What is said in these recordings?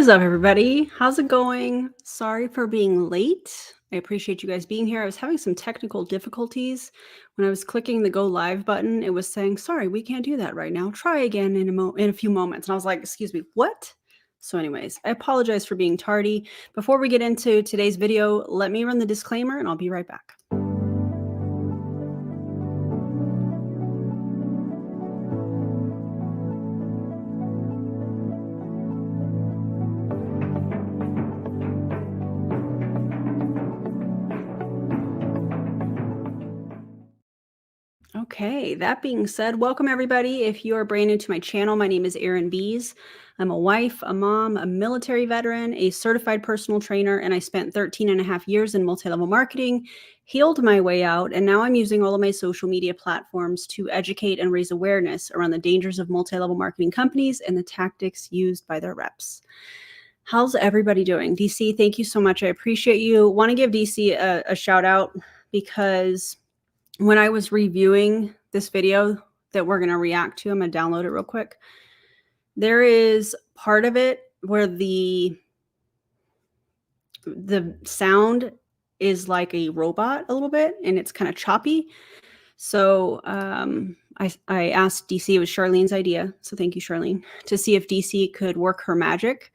is up, everybody? How's it going? Sorry for being late. I appreciate you guys being here. I was having some technical difficulties. When I was clicking the go live button, it was saying, sorry, we can't do that right now. Try again in a few moments. And I was like, excuse me, what? So anyways, I apologize for being tardy. Before we get into today's video, let me run the disclaimer and I'll be right back. Okay, that being said, welcome everybody. If you are brand new to my channel, my name is Erin Bees. I'm a wife, a mom, a military veteran, a certified personal trainer, and I spent 13 and a half years in multi-level marketing, healed my way out, and now I'm using all of my social media platforms to educate and raise awareness around the dangers of multi-level marketing companies and the tactics used by their reps. How's everybody doing? DC, thank you so much. I appreciate you. Want to give DC a shout out because when I was reviewing this video that we're going to react to, I'm going to download it real quick. There is part of it where the sound is like a robot a little bit and it's kind of choppy. So I asked DC, it was Charlene's idea, so thank you, Charlene, to see if DC could work her magic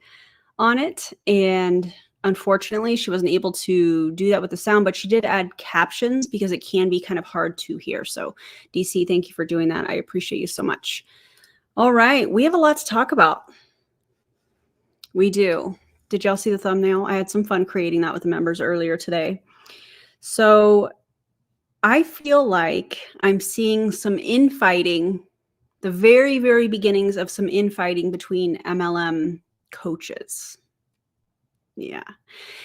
on it. And unfortunately, she wasn't able to do that with the sound, but she did add captions because it can be kind of hard to hear. So DC, thank you for doing that. I appreciate you so much. All right, we have a lot to talk about. We do. Did y'all see the thumbnail? I had some fun creating that with the members earlier today. So I feel like I'm seeing some infighting, the very, very beginnings of some infighting between MLM coaches. Yeah.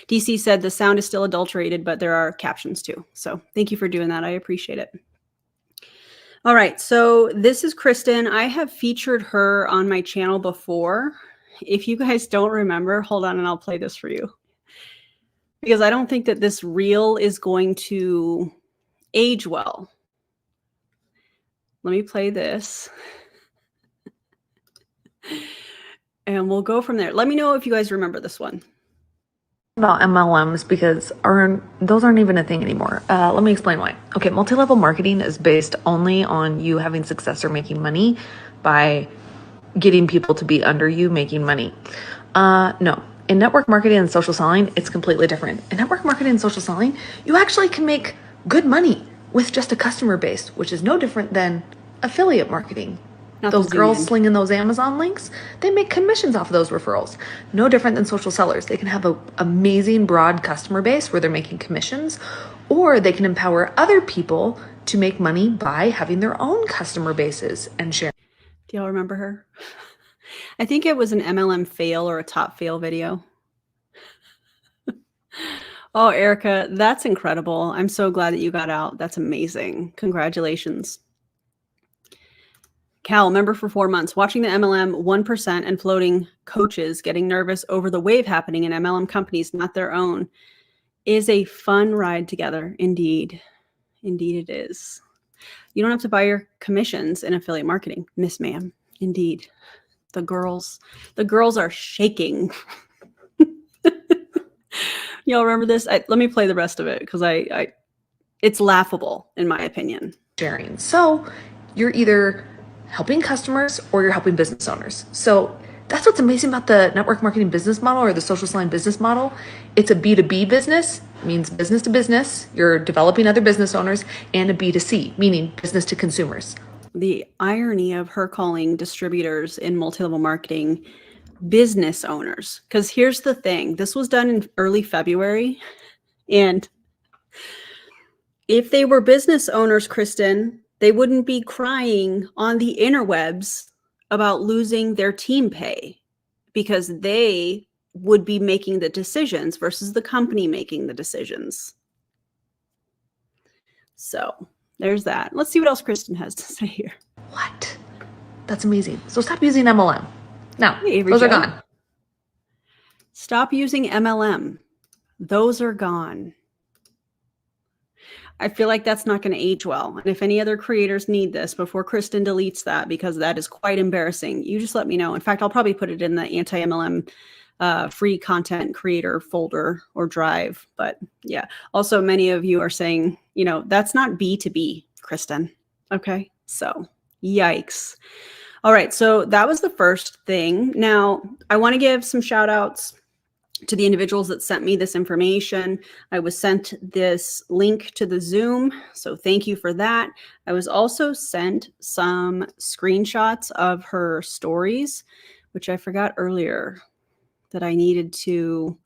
DC said the sound is still adulterated, but there are captions too. So thank you for doing that. I appreciate it. All right. So this is Kristen. I have featured her on my channel before. If you guys don't remember, hold on and I'll play this for you. Because I don't think that this reel is going to age well. Let me play this. And we'll go from there. Let me know if you guys remember this one. About MLMs because those aren't even a thing anymore. Let me explain why. Okay, multi-level marketing is based only on you having success or making money by getting people to be under you making money. No. In network marketing and social selling, it's completely different. In network marketing and social selling, you actually can make good money with just a customer base, which is no different than affiliate marketing. Those girls slinging those Amazon links, they make commissions off of those referrals. No different than social sellers. They can have an amazing broad customer base where they're making commissions, or they can empower other people to make money by having their own customer bases and sharing. Do y'all remember her? I think it was an MLM fail or a top fail video. Oh, Erica, that's incredible. I'm so glad that you got out. That's amazing. Congratulations. Cal, member for 4 months, watching the MLM 1% and floating coaches getting nervous over the wave happening in MLM companies, not their own, is a fun ride together. Indeed. Indeed it is. You don't have to buy your commissions in affiliate marketing, Miss Ma'am. Indeed. The girls are shaking. Y'all remember this? Let me play the rest of it because it's laughable in my opinion. Sharing. So you're either helping customers or you're helping business owners. So that's what's amazing about the network marketing business model or the social selling business model. It's a B2B business, means business to business. You're developing other business owners, and a B2C, meaning business to consumers. The irony of her calling distributors in multi-level marketing business owners. Because here's the thing. This was done in early February. And if they were business owners, Kristen, they wouldn't be crying on the interwebs about losing their team pay because they would be making the decisions versus the company making the decisions. So there's that. Let's see what else Kristen has to say here. What? That's amazing. So stop using MLM. No, hey, those are gone. Stop using MLM. Those are gone. I feel like that's not going to age well. And if any other creators need this before Kristen deletes that, because that is quite embarrassing, you just let me know. In fact, I'll probably put it in the anti-MLM free content creator folder or drive. But yeah, also many of you are saying, that's not B2B, Kristen. Okay, so yikes. All right, so that was the first thing. Now, I want to give some shout outs to the individuals that sent me this information. I was sent this link to the Zoom, so thank you for that. I was also sent some screenshots of her stories, which I forgot earlier that I needed to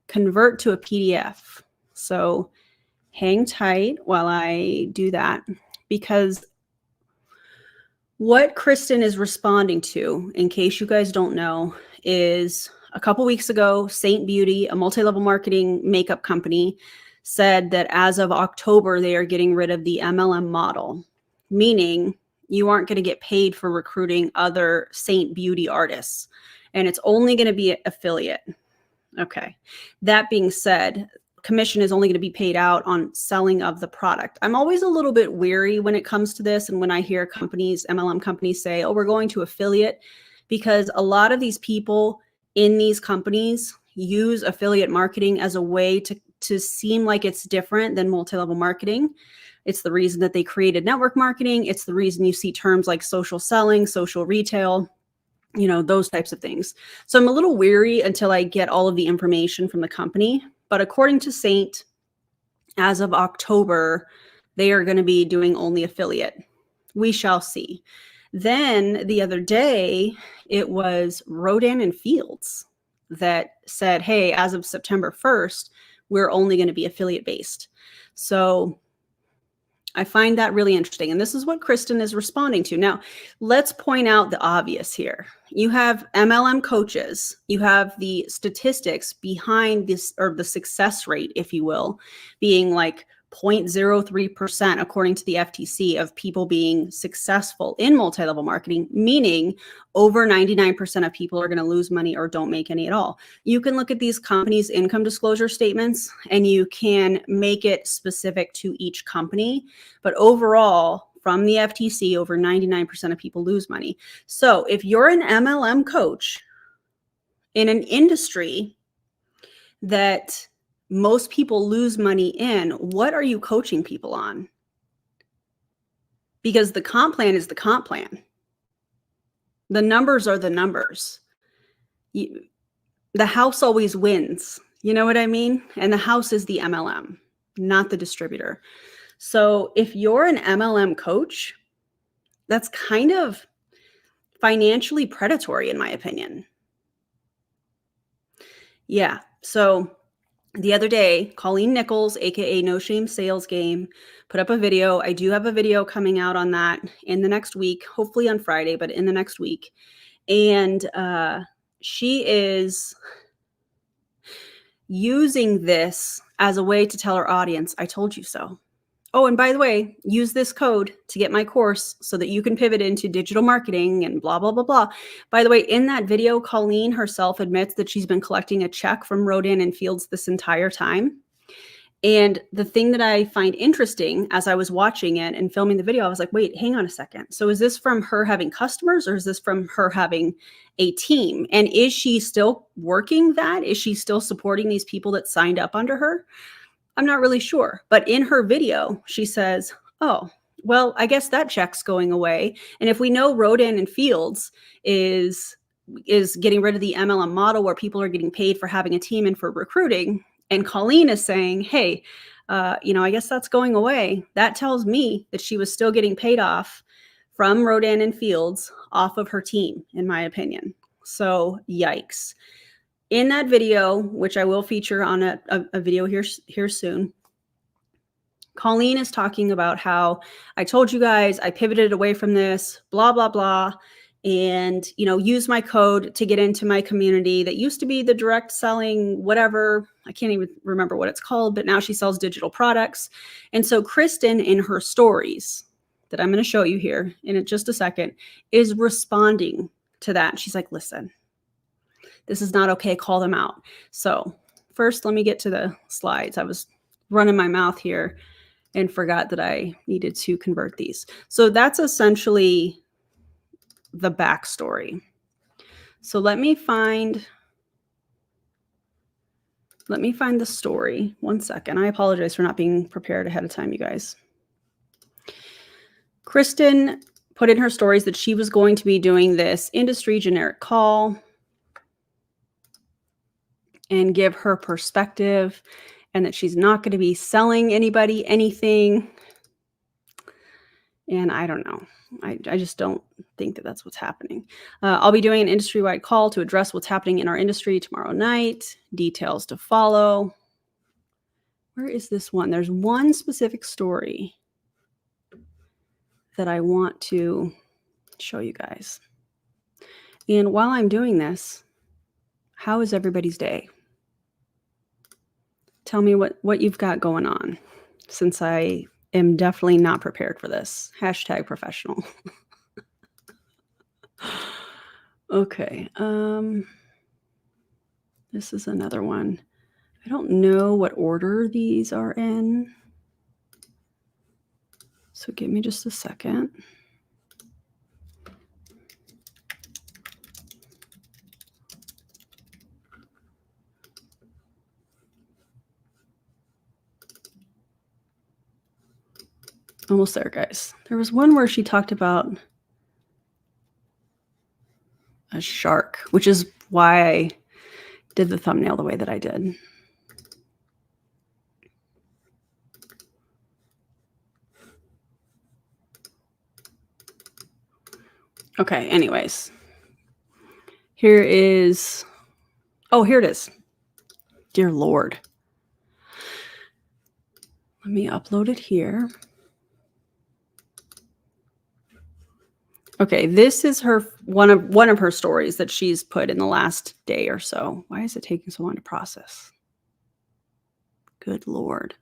convert to a PDF. So hang tight while I do that, because what Kristen is responding to, in case you guys don't know, is a couple weeks ago, Saint Beauty, a multi-level marketing makeup company, said that as of October, they are getting rid of the MLM model, meaning you aren't going to get paid for recruiting other Saint Beauty artists, and it's only going to be affiliate. Okay. That being said, commission is only going to be paid out on selling of the product. I'm always a little bit weary when it comes to this. And when I hear companies, MLM companies say, oh, we're going to affiliate, because a lot of these people in these companies use affiliate marketing as a way to seem like it's different than multi-level marketing. It's the reason that they created network marketing. It's the reason you see terms like social selling, social retail, those types of things. So I'm a little weary until I get all of the information from the company. But according to Saint, as of October, they are going to be doing only affiliate. We shall see. Then the other day, it was Rodan and Fields that said, hey, as of September 1st, we're only going to be affiliate based. So I find that really interesting. And this is what Kristen is responding to. Now, let's point out the obvious here. You have MLM coaches. You have the statistics behind this, or the success rate, if you will, being like 0.03% according to the FTC of people being successful in multi-level marketing, meaning over 99% of people are going to lose money or don't make any at all. You can look at these companies' income disclosure statements and you can make it specific to each company. But overall, from the FTC, over 99% of people lose money. So if you're an MLM coach in an industry that most people lose money in, what are you coaching people on? Because the comp plan is the comp plan. The numbers are the numbers. The house always wins. You know what I mean? And the house is the MLM, not the distributor. So if you're an MLM coach, that's kind of financially predatory, in my opinion. Yeah. So the other day, Colleen Nichols, aka No Shame Sales Game, put up a video. I do have a video coming out on that in the next week, hopefully on Friday, but in the next week. And she is using this as a way to tell her audience, I told you so. Oh, and by the way, use this code to get my course so that you can pivot into digital marketing and blah, blah, blah, blah. By the way, in that video, Colleen herself admits that she's been collecting a check from Rodan and Fields this entire time. And the thing that I find interesting as I was watching it and filming the video, I was like, wait, hang on a second. So is this from her having customers or is this from her having a team? And is she still working that? Is she still supporting these people that signed up under her? I'm not really sure. But in her video, she says, oh, well, I guess that check's going away. And if we know Rodan and Fields is getting rid of the MLM model where people are getting paid for having a team and for recruiting, and Colleen is saying, hey, I guess that's going away. That tells me that she was still getting paid off from Rodan and Fields off of her team, in my opinion. So yikes. In that video, which I will feature on a video here soon, Colleen is talking about how I told you guys I pivoted away from this, blah, blah, blah, and, use my code to get into my community that used to be the direct selling, whatever. I can't even remember what it's called, but now she sells digital products. And so Kristen, in her stories that I'm going to show you here in just a second, is responding to that. She's like, listen, this is not okay. Call them out. So first, let me get to the slides. I was running my mouth here and forgot that I needed to convert these. So that's essentially the backstory. So let me find Let me find the story. 1 second. I apologize for not being prepared ahead of time, you guys. Kristen put in her stories that she was going to be doing this industry generic call and give her perspective, and that she's not going to be selling anybody anything. And I don't know. I just don't think that that's what's happening. I'll be doing an industry-wide call to address what's happening in our industry tomorrow night. Details to follow. Where is this one? There's one specific story that I want to show you guys. And while I'm doing this, how is everybody's day? Tell me what you've got going on, since I am definitely not prepared for this. Hashtag professional. Okay. This is another one. I don't know what order these are in. So give me just a second. Almost there, guys. There was one where she talked about a shark, which is why I did the thumbnail the way that I did. Okay, anyways. Here is, oh, here it is. Dear Lord. Let me upload it here. Okay, this is her one of her stories that she's put in the last day or so. Why is it taking so long to process? Good Lord.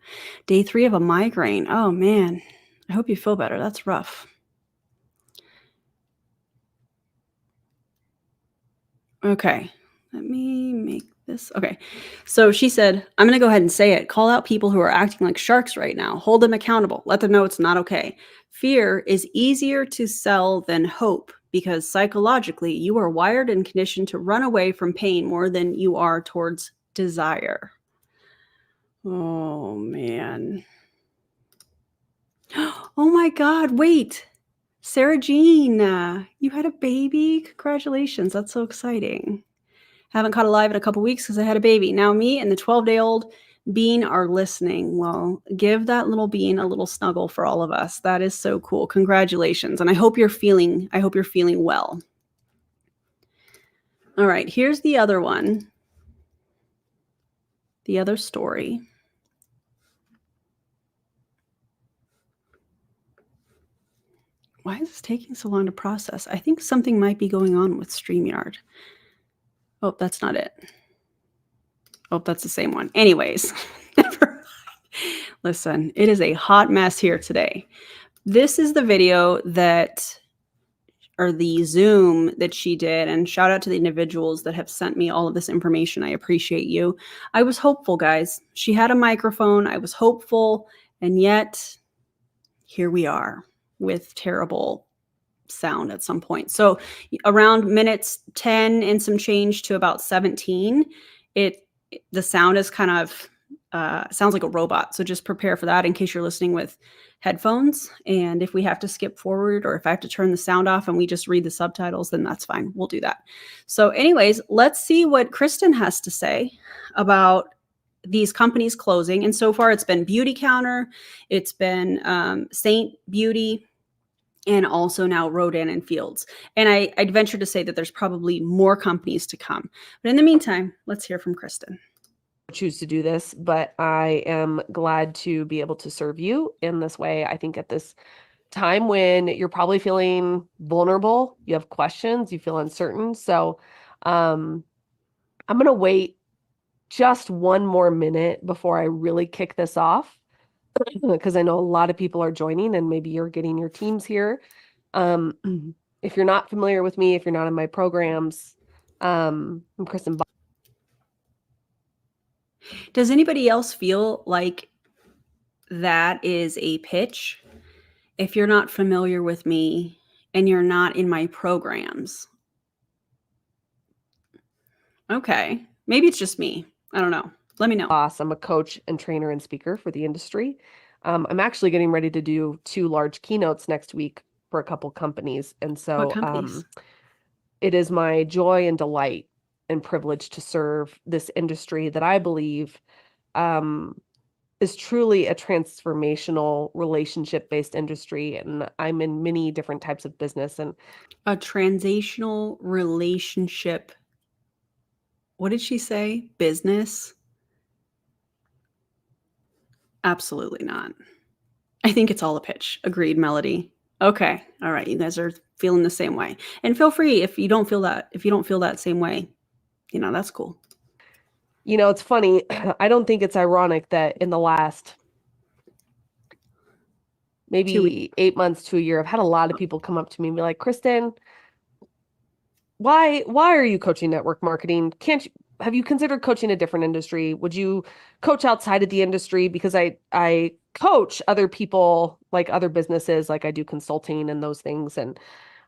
Day 3 of a migraine. Oh man. I hope you feel better. That's rough. Okay. Let me make this. Okay. So she said, I'm going to go ahead and say it. Call out people who are acting like sharks right now. Hold them accountable. Let them know it's not okay. Fear is easier to sell than hope, because psychologically you are wired and conditioned to run away from pain more than you are towards desire. Oh, man. Oh, my God. Wait. Sarah Jean, you had a baby. Congratulations. That's so exciting. Haven't caught a live in a couple weeks because I had a baby. Now me and the 12-day-old Bean are listening. Well, give that little Bean a little snuggle for all of us. That is so cool. Congratulations. And I hope you're feeling well. All right, here's the other one. The other story. Why is this taking so long to process? I think something might be going on with StreamYard. Oh, that's not it. Oh, that's the same one. Anyways, never mind. Listen, it is a hot mess here today. This is the video that, or the Zoom that she did, and shout out to the individuals that have sent me all of this information. I appreciate you. I was hopeful, guys. She had a microphone. I was hopeful, and yet here we are with terrible sound at some point. So around minutes 10 and some change to about 17, the sound is kind of sounds like a robot. So just prepare for that in case you're listening with headphones. And if we have to skip forward, or if I have to turn the sound off and we just read the subtitles, then that's fine. We'll do that. So anyways, let's see what Kristen has to say about these companies closing. And so far it's been Beauty Counter, it's been Saint Beauty, and also now Rodan and Fields. And I'd venture to say that there's probably more companies to come. But in the meantime, let's hear from Kristen. Choose to do this, but I am glad to be able to serve you in this way. I think at this time when you're probably feeling vulnerable, you have questions, you feel uncertain. So I'm going to wait just one more minute before I really kick this off, because I know a lot of people are joining and maybe you're getting your teams here. If you're not familiar with me, if you're not in my programs, I'm Kristen. Does anybody else feel like that is a pitch? If you're not familiar with me and you're not in my programs. Okay. Maybe it's just me. I don't know. Let me know. I'm a coach and trainer and speaker for the industry. I'm actually getting ready to do 2 large keynotes next week for a couple companies. And What so companies? it is my joy and delight and privilege to serve this industry that I believe is truly a transformational relationship-based industry. And I'm in many different types of business. And A transactional relationship. What did she say? Business? Absolutely not. I think it's all a pitch. Agreed, Melody. Okay. All right. You guys are feeling the same way. And feel free if you don't feel that same way, that's cool. it's funny. I don't think it's ironic that in the last maybe 8 months to a year, I've had a lot of people come up to me and be like, Kristen, why are you coaching network marketing? Have you considered coaching a different industry? Would you coach outside of the industry? Because I coach other people, like other businesses, like I do consulting and those things. And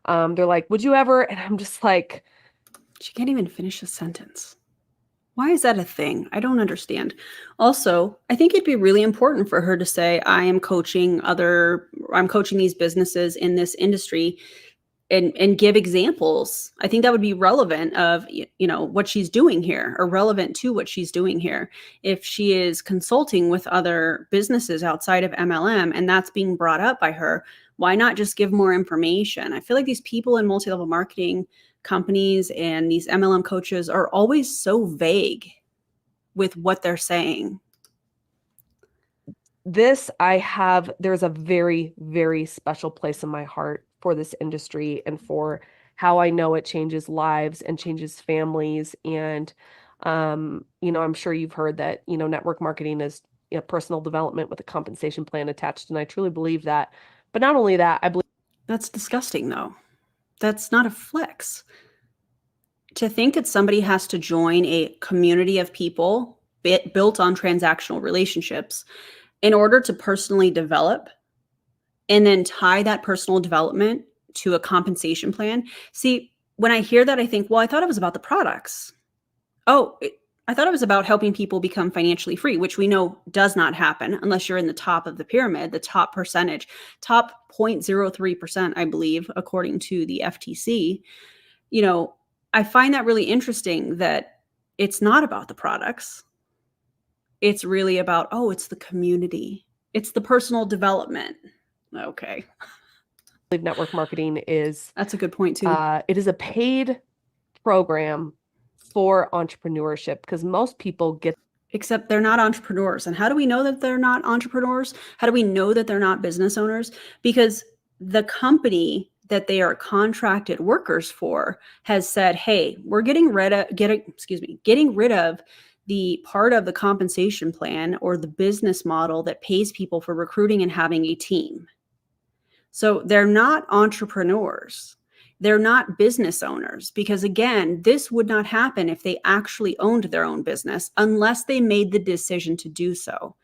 they're like, would you ever? And I'm just like, she can't even finish a sentence. Why is that a thing? I don't understand. Also, I think it'd be really important for her to say, I'm coaching these businesses in this industry and give examples. I think that would be relevant of, what she's doing here, or relevant to what she's doing here. If she is consulting with other businesses outside of MLM and that's being brought up by her, why not just give more information? I feel like these people in multi-level marketing companies and these MLM coaches are always so vague with what they're saying. there's a very, very special place in my heart for this industry and for how I know it changes lives and changes families. And, I'm sure you've heard that, network marketing is personal development with a compensation plan attached. And I truly believe that. But not only that, I believe That's disgusting, though. That's not a flex. To think that somebody has to join a community of people built on transactional relationships in order to personally develop and then tie that personal development to a compensation plan. See, when I hear that, I think, well, I thought it was about the products. I thought it was about helping people become financially free, which we know does not happen unless you're in the top of the pyramid, the top percentage, top 0.03%, I believe, according to the FTC. I find that really interesting that it's not about the products. It's really about, it's the community. It's the personal development. Okay. network marketing is That's a good point too. it is a paid program for entrepreneurship because most people get, except they're not entrepreneurs. And how do we know that they're not entrepreneurs? How do we know that they're not business owners? Because the company that they are contracted workers for has said, hey, we're getting rid of the part of the compensation plan or the business model that pays people for recruiting and having a team. So they're not entrepreneurs. They're not business owners, because again, this would not happen if they actually owned their own business unless they made the decision to do so.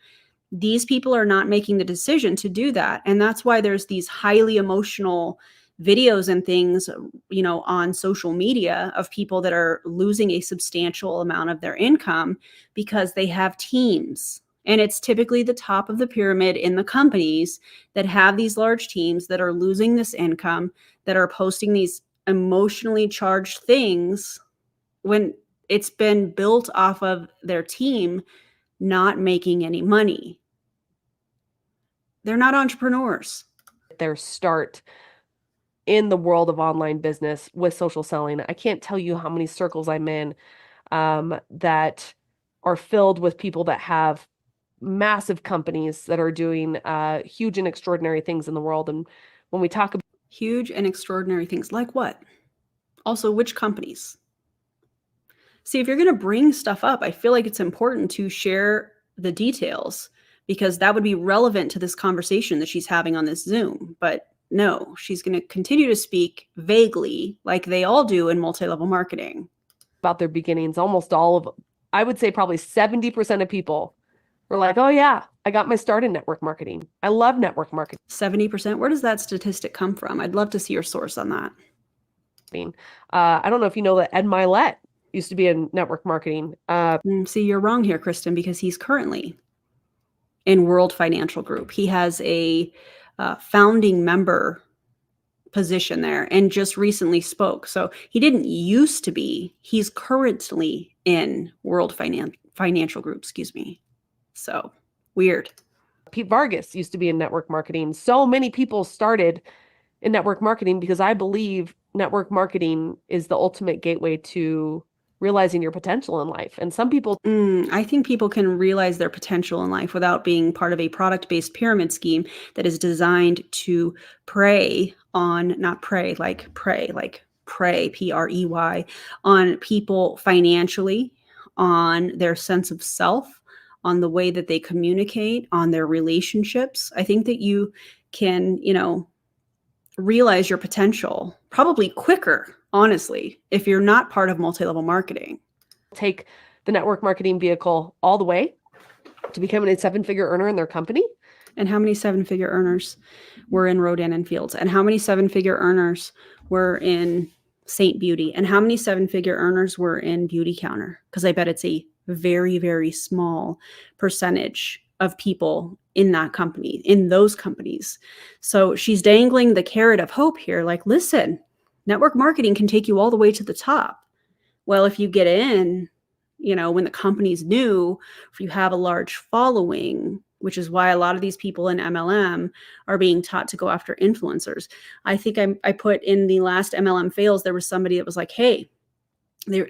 These people are not making the decision to do that. And that's why there's these highly emotional videos and things, on social media of people that are losing a substantial amount of their income because they have teams. And it's typically the top of the pyramid in the companies that have these large teams that are losing this income, that are posting these emotionally charged things when it's been built off of their team not making any money. They're not entrepreneurs. their start in the world of online business with social selling. I can't tell you how many circles I'm in that are filled with people that have massive companies that are doing huge and extraordinary things in the world. And when we talk about huge and extraordinary things, like what? Also, which companies? See, if you're going to bring stuff up, I feel like it's important to share the details because that would be relevant to this conversation that she's having on this Zoom. But no, she's going to continue to speak vaguely like they all do in multi-level marketing. About their beginnings, almost all of, I would say probably 70% of people were like, oh yeah, I got my start in network marketing. I love network marketing. 70%? Where does that statistic come from? I'd love to see your source on that. I don't know if you know that Ed Milet used to be in network marketing. See, you're wrong here, Kristen, because he's currently in World Financial Group. He has a founding member position there and just recently spoke. So he didn't used to be. He's currently in World Financial Group, excuse me. So weird. Pete Vargas used to be in network marketing. So many people started in network marketing because I believe network marketing is the ultimate gateway to realizing your potential in life. And some people, I think people can realize their potential in life without being part of a product-based pyramid scheme that is designed to prey on, not prey, like prey, P-R-E-Y, on people financially, on their sense of self, on the way that they communicate, on their relationships. I think that you can, realize your potential probably quicker, honestly, if you're not part of multi-level marketing. take the network marketing vehicle all the way to becoming a 7-figure earner in their company. And how many 7-figure earners were in Rodan and Fields? And how many 7-figure earners were in Saint Beauty? And how many 7-figure earners were in Beauty Counter? Because I bet it's a very, very small percentage of people in that company, in those companies. So she's dangling the carrot of hope here. Like, listen, network marketing can take you all the way to the top. Well, if you get in, when the company's new, if you have a large following, which is why a lot of these people in MLM are being taught to go after influencers. I think I put in the last MLM fails, there was somebody that was like, hey,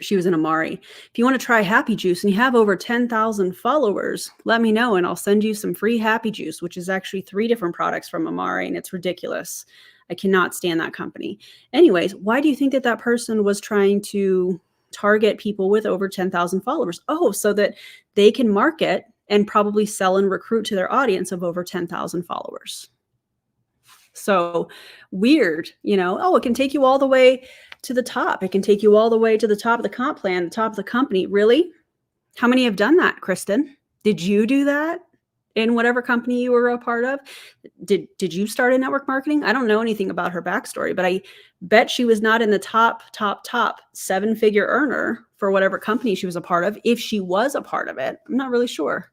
she was in Amari. If you want to try Happy Juice and you have over 10,000 followers, let me know and I'll send you some free Happy Juice, which is actually 3 different products from Amari, and it's ridiculous. I cannot stand that company. Anyways, why do you think that person was trying to target people with over 10,000 followers? Oh, so that they can market and probably sell and recruit to their audience of over 10,000 followers. So weird, it can take you all the way to the top. It can take you all the way to the top of the comp plan, the top of the company. Really? How many have done that, Kristen? Did you do that in whatever company you were a part of? Did you start in network marketing? I don't know anything about her backstory, but I bet she was not in the top 7-figure earner for whatever company she was a part of. If she was a part of it, I'm not really sure.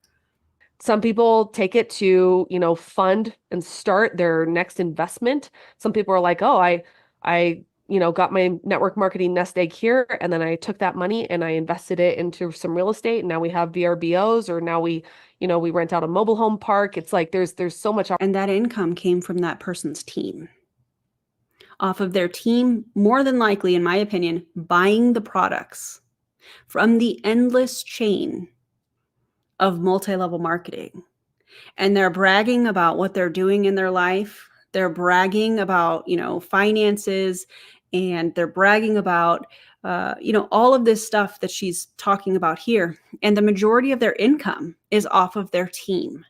Some people take it to, fund and start their next investment. Some people are like, oh, I got my network marketing nest egg here. And then I took that money and I invested it into some real estate. And now we have VRBOs, or now we rent out a mobile home park. It's like, there's so much. And that income came from that person's team. Off of their team, more than likely, in my opinion, buying the products from the endless chain of multi-level marketing. And they're bragging about what they're doing in their life. They're bragging about, finances, and they're bragging about, all of this stuff that she's talking about here. And the majority of their income is off of their team.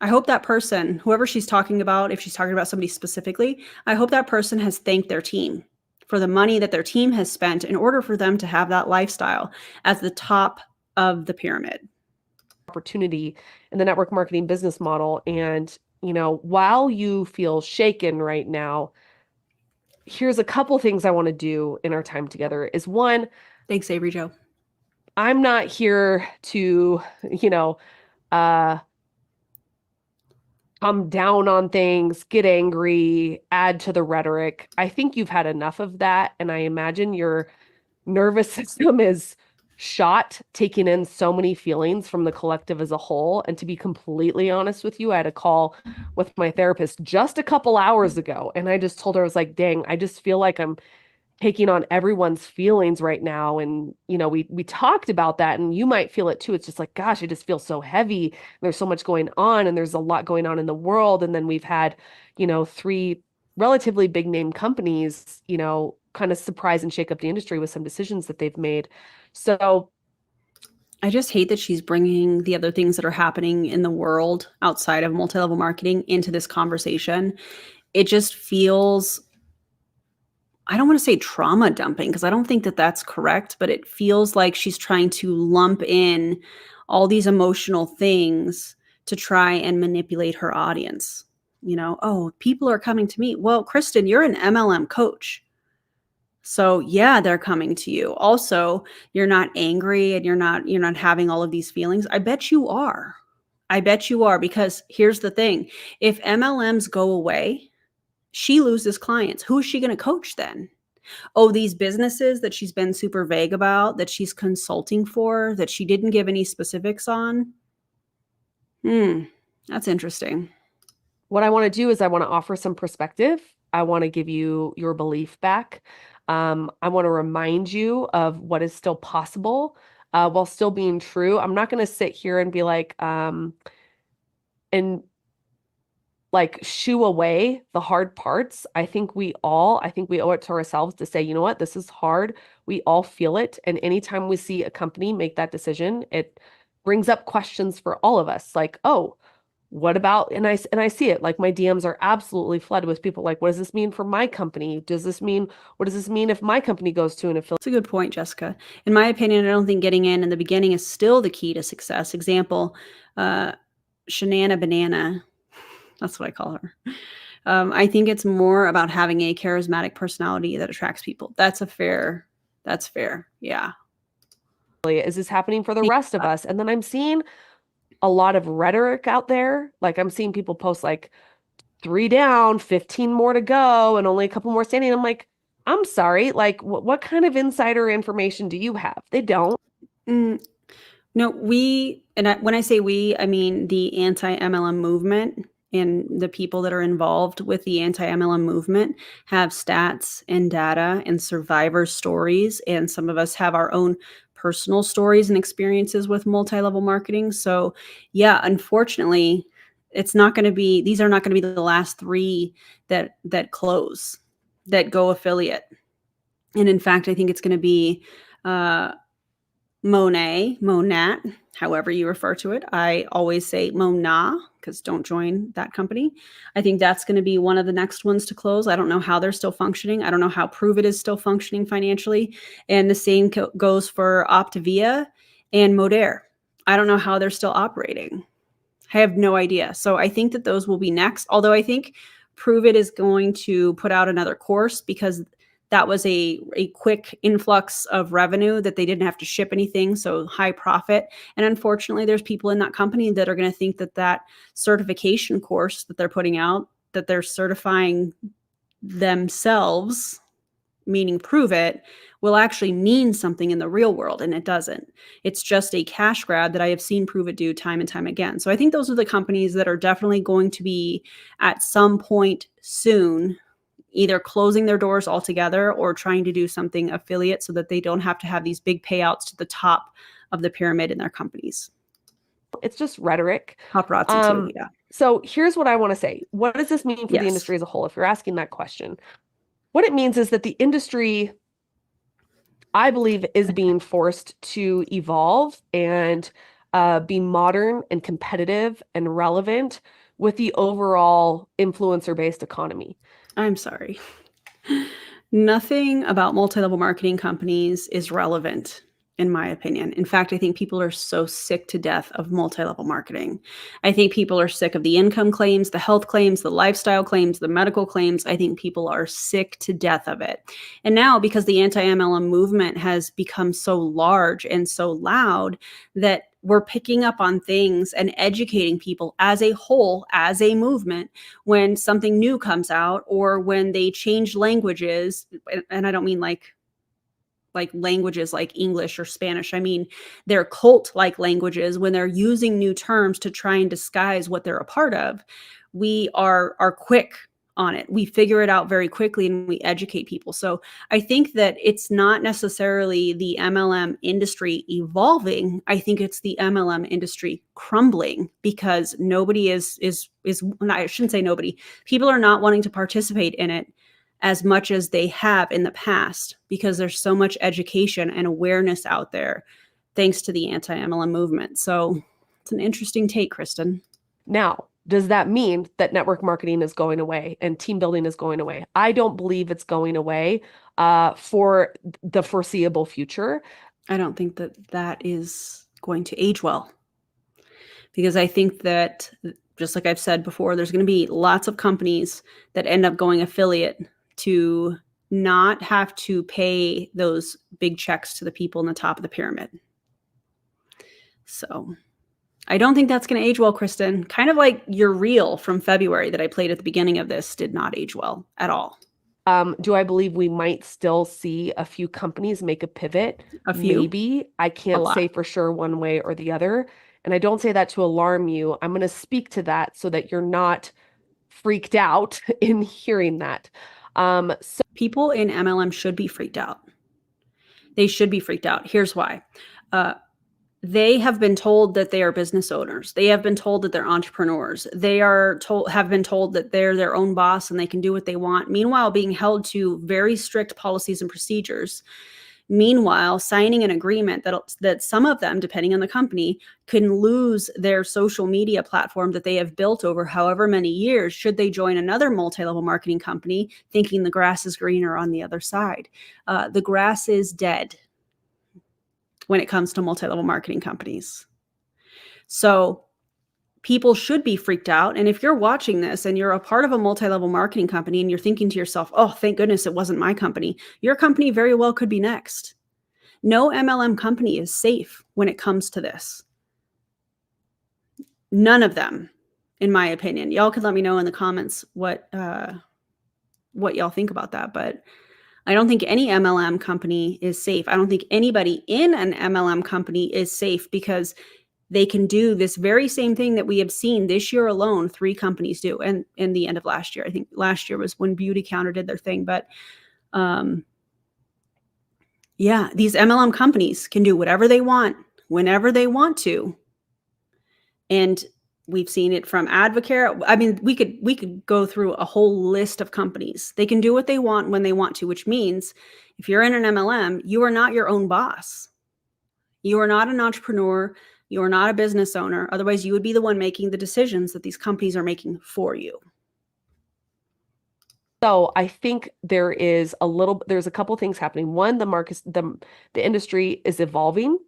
I hope that person, whoever she's talking about, if she's talking about somebody specifically, I hope that person has thanked their team for the money that their team has spent in order for them to have that lifestyle as the top of the pyramid. Opportunity in the network marketing business model. And, while you feel shaken right now, here's a couple things I want to do in our time together. Is one, thanks, Avery Joe. I'm not here to, come down on things, get angry, add to the rhetoric. I think you've had enough of that. And I imagine your nervous system is shot, taking in so many feelings from the collective as a whole. And to be completely honest with you, I had a call with my therapist just a couple hours ago. And I just told her, I was like, dang, I just feel like I'm taking on everyone's feelings right now. And, we talked about that, and you might feel it too. It's just like, gosh, I just feel so heavy. There's so much going on, and there's a lot going on in the world. And then we've had, 3 relatively big name companies, kind of surprise and shake up the industry with some decisions that they've made. So I just hate that she's bringing the other things that are happening in the world outside of multi-level marketing into this conversation. It just feels, I don't want to say trauma dumping, because I don't think that that's correct, but it feels like she's trying to lump in all these emotional things to try and manipulate her audience. Oh, people are coming to me. Well, Kristen, you're an MLM coach. So yeah, they're coming to you. Also, you're not angry and you're not having all of these feelings. I bet you are. I bet you are, because here's the thing. If MLMs go away, she loses clients. Who is she going to coach then? Oh, these businesses that she's been super vague about, that she's consulting for, that she didn't give any specifics on. That's interesting. What I want to do is I want to offer some perspective. I want to give you your belief back. I want to remind you of what is still possible while still being true. I'm not going to sit here and be like, and like shoo away the hard parts. I think we owe it to ourselves to say, you know what, this is hard. We all feel it. And anytime we see a company make that decision, it brings up questions for all of us. Like, oh, what about, and I see it, like my DMs are absolutely flooded with people like, what does this mean for my company? What does this mean if my company goes to an affiliate? That's a good point, Jessica. In my opinion, I don't think getting in the beginning is still the key to success. Example, Shanana Banana. That's what I call her. I think it's more about having a charismatic personality that attracts people. That's fair. Yeah. Is this happening for the rest of us? And then I'm seeing a lot of rhetoric out there. Like I'm seeing people post like 3 down, 15 more to go, and only a couple more standing. I'm like, I'm sorry. Like what kind of insider information do you have? They don't. No, when I say we, I mean the anti-MLM movement and the people that are involved with the anti-MLM movement have stats and data and survivor stories. And some of us have our own personal stories and experiences with multi-level marketing. So yeah, unfortunately, these are not going to be the last 3 that close, that go affiliate. And in fact, I think it's going to be, Monat, however you refer to it. I always say Mona, because don't join that company. I think that's going to be one of the next ones to close. I don't know how they're still functioning. I don't know how Prove It is still functioning financially. And the same goes for Optavia and Modere. I don't know how they're still operating. I have no idea. So I think that those will be next. Although I think Prove It is going to put out another course, because that was a quick influx of revenue that they didn't have to ship anything. So high profit. And unfortunately, there's people in that company that are going to think that that certification course that they're putting out, that they're certifying themselves, meaning Prove It, will actually mean something in the real world. And it doesn't. It's just a cash grab that I have seen Prove It do time and time again. So I think those are the companies that are definitely going to be at some point soon either closing their doors altogether or trying to do something affiliate so that they don't have to have these big payouts to the top of the pyramid in their companies. It's just rhetoric. Paparazzi too, yeah. So here's what I want to say. What does this mean for the industry as a whole? If you're asking that question, what it means is that the industry, I believe, is being forced to evolve and be modern and competitive and relevant with the overall influencer-based economy. I'm sorry. Nothing about multi-level marketing companies is relevant, in my opinion. In fact, I think people are so sick to death of multi-level marketing. I think people are sick of the income claims, the health claims, the lifestyle claims, the medical claims. I think people are sick to death of it. And now, because the anti-MLM movement has become so large and so loud, that we're picking up on things and educating people as a whole, as a movement, when something new comes out or when they change languages. And I don't mean like languages like English or Spanish. I mean, they're cult-like languages. When they're using new terms to try and disguise what they're a part of, we are quick on it. We figure it out very quickly and we educate people. So I think that it's not necessarily the MLM industry evolving. I think it's the MLM industry crumbling, because nobody is I shouldn't say nobody. People are not wanting to participate in it as much as they have in the past, because there's so much education and awareness out there thanks to the anti-MLM movement. So it's an interesting take, Kristen. Now, does that mean that network marketing is going away and team building is going away? I don't believe it's going away for the foreseeable future. I don't think that is going to age well, because I think that, just like I've said before, there's going to be lots of companies that end up going affiliate to not have to pay those big checks to the people in the top of the pyramid. So I don't think that's going to age well, Kristen. Kind of like your reel from February that I played at the beginning of this did not age well at all. Do I believe we might still see a few companies make a pivot? A few? Maybe. I can't say for sure one way or the other. And I don't say that to alarm you. I'm going to speak to that so that you're not freaked out in hearing that. So people in MLM should be freaked out. They should be freaked out. Here's why. They have been told that they are business owners. They have been told that they're entrepreneurs. They have been told that they're their own boss and they can do what they want. Meanwhile, being held to very strict policies and procedures. Meanwhile, signing an agreement that some of them, depending on the company, can lose their social media platform that they have built over however many years should they join another multi-level marketing company thinking the grass is greener on the other side. The grass is dead when it comes to multi-level marketing companies. So people should be freaked out. And if you're watching this and you're a part of a multi-level marketing company and you're thinking to yourself, oh, thank goodness it wasn't my company, your company very well could be next. No MLM company is safe when it comes to this. None of them, in my opinion. Y'all could let me know in the comments what y'all think about that. But I don't think any MLM company is safe. I don't think anybody in an MLM company is safe because they can do this very same thing that we have seen this year alone, 3 companies do. And in the end of last year, I think last year was when Beauty Counter did their thing. But yeah, these MLM companies can do whatever they want, whenever they want to. And we've seen it from Advocare. I mean, we could go through a whole list of companies. They can do what they want when they want to, which means if you're in an MLM, you are not your own boss. You are not an entrepreneur. You are not a business owner. Otherwise, you would be the one making the decisions that these companies are making for you. So I think there's a couple things happening. One, the industry is evolving.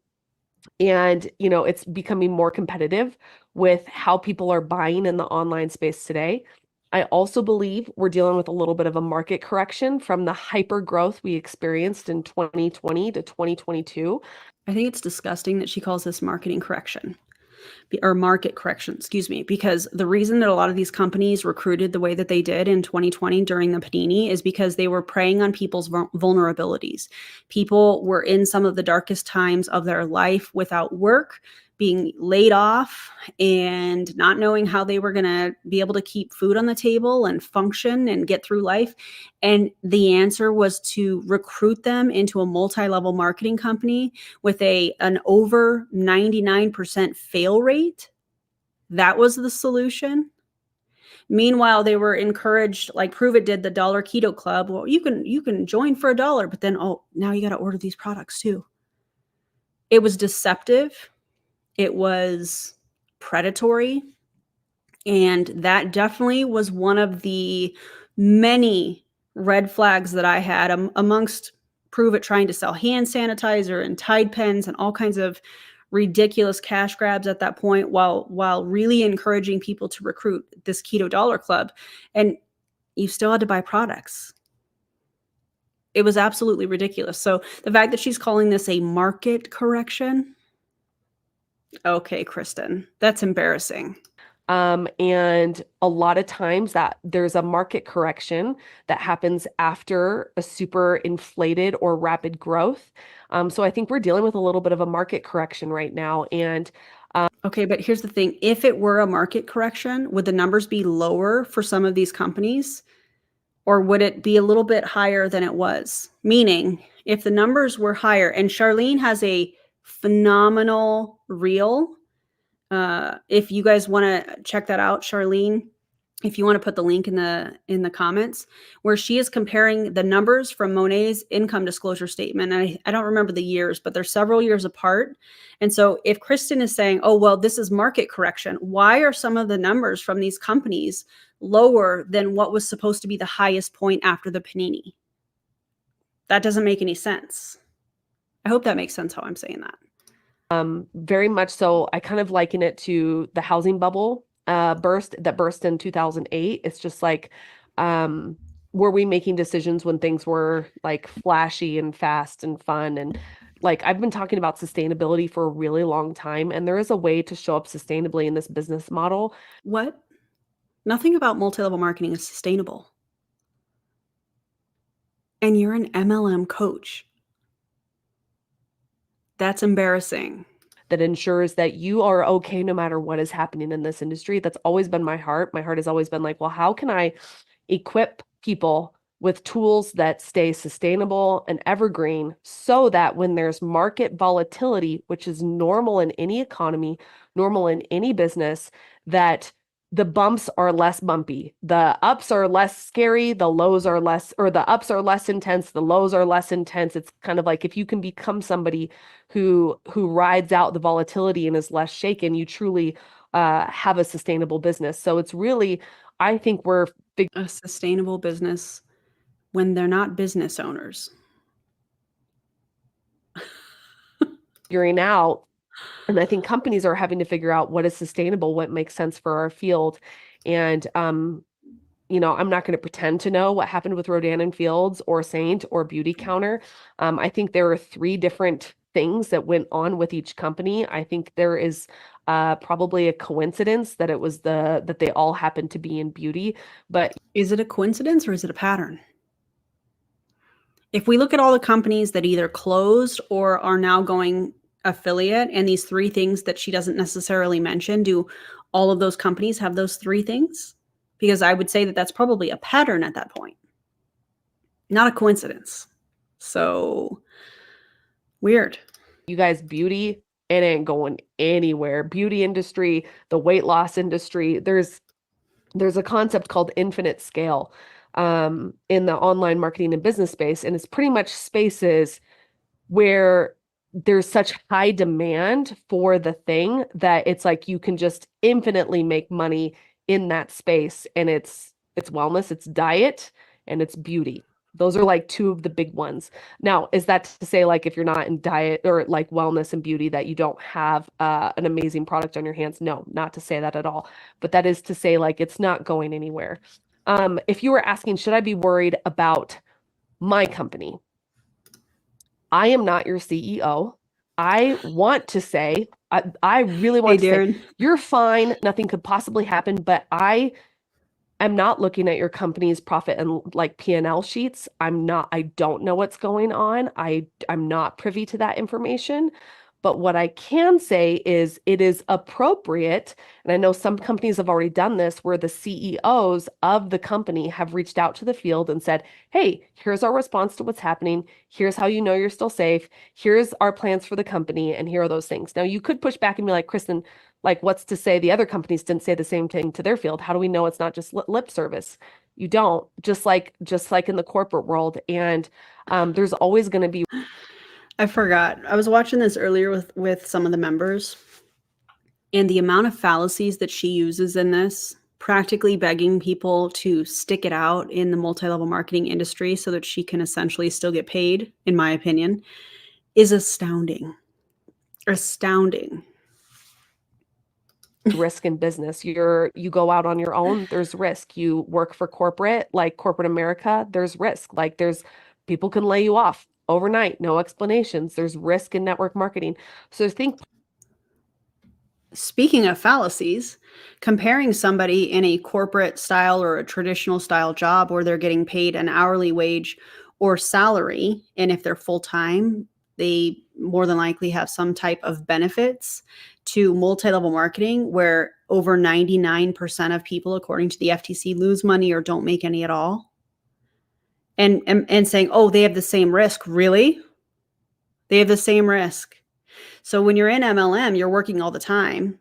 And, it's becoming more competitive with how people are buying in the online space today. I also believe we're dealing with a little bit of a market correction from the hyper growth we experienced in 2020 to 2022. I think it's disgusting that she calls this marketing correction. Or market correction, excuse me, because the reason that a lot of these companies recruited the way that they did in 2020 during the panini is because they were preying on people's vulnerabilities. People were in some of the darkest times of their life without work, being laid off, and not knowing how they were going to be able to keep food on the table and function and get through life. And the answer was to recruit them into a multi-level marketing company with an over 99% fail rate. That was the solution. Meanwhile, they were encouraged, like Prove It did, the $1 Keto Club. Well, you can join for $1, but then, oh, now you got to order these products too. It was deceptive. It was predatory. And that definitely was one of the many red flags that I had amongst Prove It trying to sell hand sanitizer and Tide pens and all kinds of ridiculous cash grabs at that point, while really encouraging people to recruit this Keto Dollar Club. And you still had to buy products. It was absolutely ridiculous. So the fact that she's calling this a market correction, okay, Kristen, that's embarrassing. And a lot of times that there's a market correction that happens after a super inflated or rapid growth. So I think we're dealing with a little bit of a market correction right now. And okay, but here's the thing. If it were a market correction, would the numbers be lower for some of these companies? Or would it be a little bit higher than it was? Meaning, if the numbers were higher, and Charlene has a phenomenal reel. If you guys want to check that out, Charlene, if you want to put the link in the comments, where she is comparing the numbers from Monet's income disclosure statement. And I don't remember the years, but they're several years apart. And so if Kristen is saying, oh, well, this is market correction, why are some of the numbers from these companies lower than what was supposed to be the highest point after the panini? That doesn't make any sense. I hope that makes sense how I'm saying that. Very much so. I kind of liken it to the housing bubble burst in 2008. It's just like were we making decisions when things were like flashy and fast and fun? And like, I've been talking about sustainability for a really long time, and there is a way to show up sustainably in this business model. What? Nothing about multi-level marketing is sustainable. And you're an MLM coach. That's embarrassing. That ensures that you are okay no matter what is happening in this industry. That's always been my heart. My heart has always been like, well, how can I equip people with tools that stay sustainable and evergreen so that when there's market volatility, which is normal in any economy, normal in any business, that the bumps are less bumpy. The ups are less scary, the lows are less, or the ups are less intense, the lows are less intense. It's kind of like if you can become somebody who rides out the volatility and is less shaken, you truly have a sustainable business. So it's really, I think we're A sustainable business when they're not business owners. figuring out, and I think companies are having to figure out what is sustainable, what makes sense for our field. And you know, I'm not going to pretend to know what happened with Rodan and Fields or Saint or Beauty Counter. I think there are 3 different things that went on with each company. I think there is probably a coincidence that it was that they all happened to be in beauty, but Is it a coincidence or is it a pattern? If we look at all the companies that either closed or are now going affiliate, and these 3 things that she doesn't necessarily mention, do all of those companies have those 3 things? Because I would say that that's probably a pattern at that point, not a coincidence. So weird. you guys, beauty, it ain't going anywhere. Beauty industry, the weight loss industry, there's a concept called infinite scale in the online marketing and business space. And it's pretty much spaces where there's such high demand for the thing that it's like you can just infinitely make money in that space. And it's wellness, it's diet, and it's beauty. Those are like 2 of the big ones. Now, is that to say, like, if you're not in diet or like wellness and beauty, that you don't have an amazing product on your hands? No, not to say that at all. But that is to say, like, it's not going anywhere. If you were asking, should I be worried about my company? I am not your CEO. I want to say, I really want to say, Darren. you're fine. Nothing could possibly happen. But I am not looking at your company's profit and like P&L sheets. I don't know what's going on. I'm not privy to that information. But what I can say is it is appropriate, and I know some companies have already done this, where the CEOs of the company have reached out to the field and said, hey, here's our response to what's happening. Here's how you know you're still safe. Here's our plans for the company, and here are those things. Now, you could push back and be like, Kristen, like, what's to say the other companies didn't say the same thing to their field? How do we know it's not just lip service? You don't, just like in the corporate world. And there's always going to be. I forgot. I was watching this earlier with some of the members, and the amount of fallacies that she uses in this, practically begging people to stick it out in the multi-level marketing industry so that she can essentially still get paid, in my opinion, is astounding. Astounding. Risk in business. You go out on your own, there's risk. You work for corporate, like corporate America, there's risk. Like people can lay you off overnight, no explanations. There's risk in network marketing. So Speaking of fallacies, comparing somebody in a corporate style or a traditional style job where they're getting paid an hourly wage or salary, and if they're full-time, they more than likely have some type of benefits, to multi-level marketing where over 99% of people, according to the FTC, lose money or don't make any at all. And saying, oh, they have the same risk. Really? They have the same risk. So when you're in MLM, you're working all the time.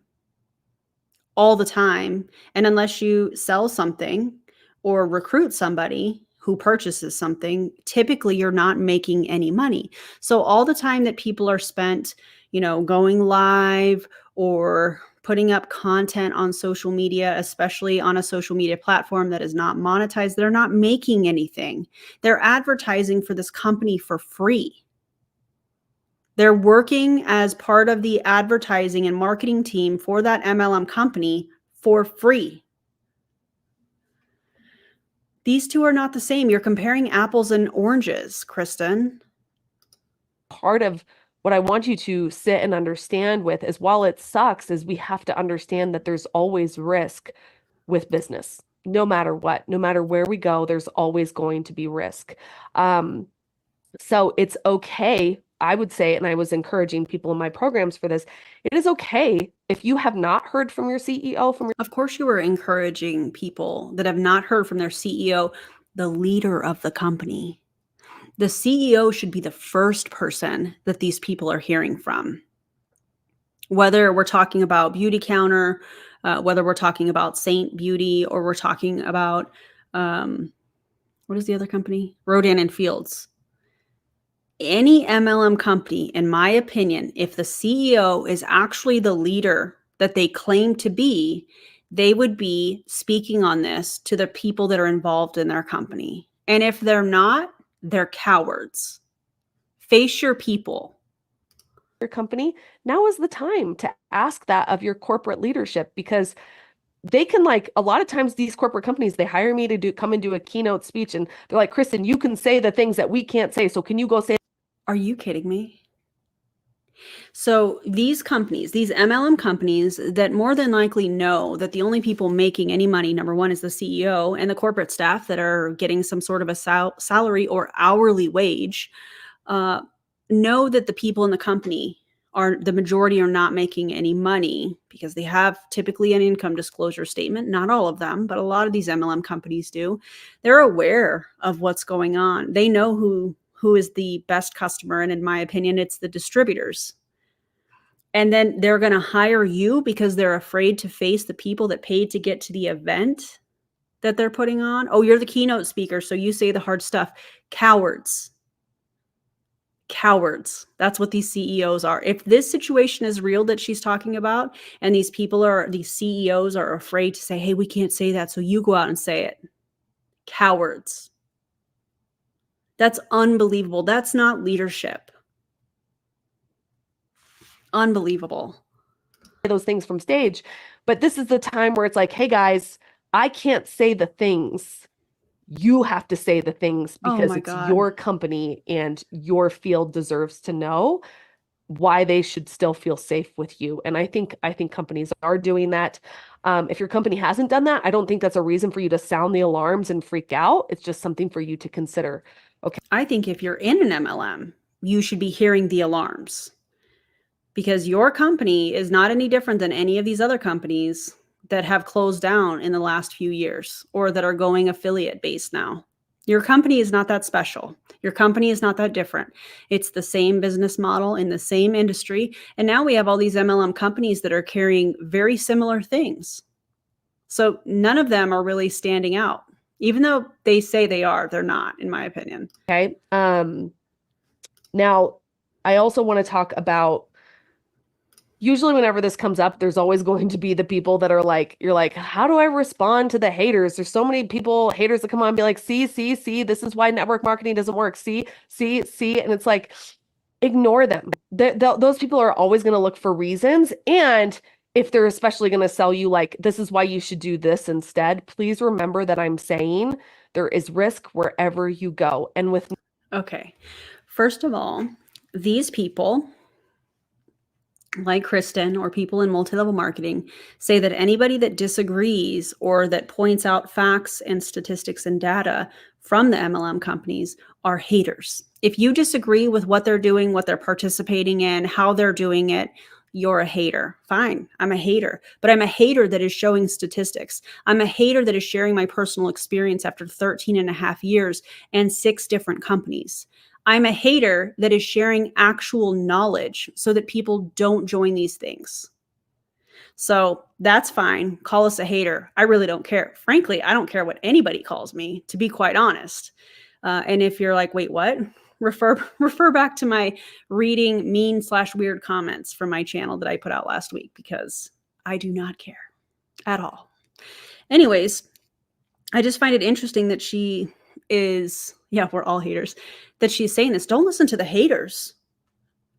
And unless you sell something or recruit somebody who purchases something, typically you're not making any money. So all the time that people are spent, going live or putting up content on social media, especially on a social media platform that is not monetized, they're not making anything. They're advertising for this company for free. They're working as part of the advertising and marketing team for that MLM company for free. These two are not the same. You're comparing apples and oranges, Kristen. Part of what I want you to sit and understand with is, while it sucks, is we have to understand that there's always risk with business. No matter what, no matter where we go, there's always going to be risk. So it's okay, I would say, and I was encouraging people in my programs for this, it is okay if you have not heard from your CEO, Of course, you were encouraging people that have not heard from their CEO, the leader of the company. The CEO should be the first person that these people are hearing from. Whether we're talking about Beauty Counter, whether we're talking about Saint Beauty, or we're talking about, what is the other company? Rodan and Fields. Any MLM company, in my opinion, if the CEO is actually the leader that they claim to be, they would be speaking on this to the people that are involved in their company. And if they're not, they're cowards. Face your people. your company, now is the time to ask that of your corporate leadership, because they can, like, a lot of times these corporate companies, they hire me to come and do a keynote speech, and they're like, Kristen, you can say the things that we can't say. So can you go say? Are you kidding me? So these companies, these MLM companies that more than likely know that the only people making any money, number one, is the CEO and the corporate staff that are getting some sort of a salary or hourly wage, know that the people in the company the majority are not making any money because they have typically an income disclosure statement. Not all of them, but a lot of these MLM companies do. They're aware of what's going on. They know who is the best customer. And in my opinion, it's the distributors. And then they're going to hire you because they're afraid to face the people that paid to get to the event that they're putting on. Oh, you're the keynote speaker, so you say the hard stuff. Cowards. Cowards. That's what these CEOs are. If this situation is real that she's talking about, and these CEOs are afraid to say, hey, we can't say that, so you go out and say it. Cowards. That's unbelievable. That's not leadership. Unbelievable. Those things from stage. But this is the time where it's like, hey guys, I can't say the things. You have to say the things, because it's your company and your field deserves to know why they should still feel safe with you. And I think companies are doing that. If your company hasn't done that, I don't think that's a reason for you to sound the alarms and freak out. It's just something for you to consider. Okay. I think if you're in an MLM, you should be hearing the alarms, because your company is not any different than any of these other companies that have closed down in the last few years or that are going affiliate based now. Your company is not that special. Your company is not that different. It's the same business model in the same industry. And now we have all these MLM companies that are carrying very similar things. So none of them are really standing out. Even though they say they are, they're not, in my opinion. Okay. Now, I also want to talk about, usually whenever this comes up, there's always going to be the people that are like, you're like, how do I respond to the haters? There's so many haters that come on and be like, see, this is why network marketing doesn't work. See. And it's like, ignore them. Those people are always going to look for reasons. And if they're especially going to sell you like, this is why you should do this instead, please remember that I'm saying there is risk wherever you go. And with. Okay. First of all, these people, like Kristen or people in multi-level marketing, say that anybody that disagrees or that points out facts and statistics and data from the MLM companies are haters. If you disagree with what they're doing, what they're participating in, how they're doing it, you're a hater. Fine, I'm a hater, but I'm a hater that is showing statistics. I'm a hater that is sharing my personal experience after 13 and a half years and 6 different companies. I'm a hater that is sharing actual knowledge so that people don't join these things. So that's fine. Call us a hater. I really don't care. Frankly, I don't care what anybody calls me, to be quite honest. And if you're like, wait, what? Refer back to my reading mean/weird comments from my channel that I put out last week, because I do not care at all. Anyways, I just find it interesting that she is, yeah, we're all haters, that she's saying this. Don't listen to the haters.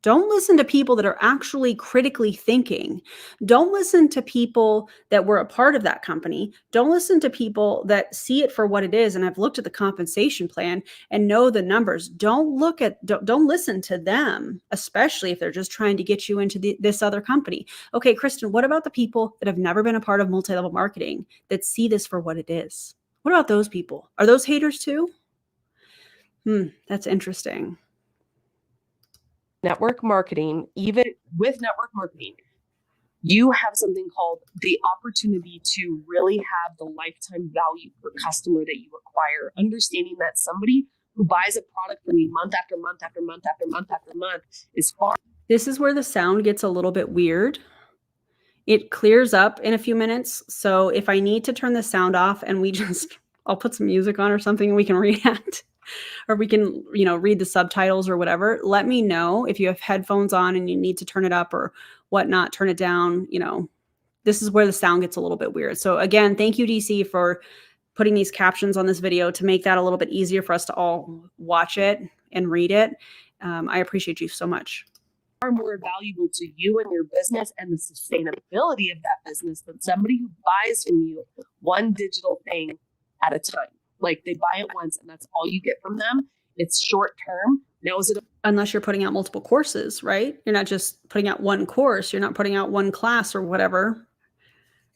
Don't listen to people that are actually critically thinking. Don't listen to people that were a part of that company. Don't listen to people that see it for what it is and have looked at the compensation plan and know the numbers. Don't listen to them, especially if they're just trying to get you into this other company. Okay, Kristen, what about the people that have never been a part of multi-level marketing that see this for what it is? What about those people? Are those haters too? That's interesting. Network marketing, even with network marketing, you have something called the opportunity to really have the lifetime value per customer that you acquire. Understanding that somebody who buys a product from you month after month after month after month after month is far. This is where the sound gets a little bit weird. It clears up in a few minutes. So if I need to turn the sound off and I'll put some music on or something and we can react. Or we can, read the subtitles or whatever. Let me know if you have headphones on and you need to turn it up or whatnot, turn it down. This is where the sound gets a little bit weird. So again, thank you, DC, for putting these captions on this video to make that a little bit easier for us to all watch it and read it. I appreciate you so much. Far more valuable to you and your business and the sustainability of that business than somebody who buys from you one digital thing at a time. Like they buy it once and that's all you get from them. It's short term. Now, unless you're putting out multiple courses, right? You're not just putting out one course. You're not putting out one class or whatever,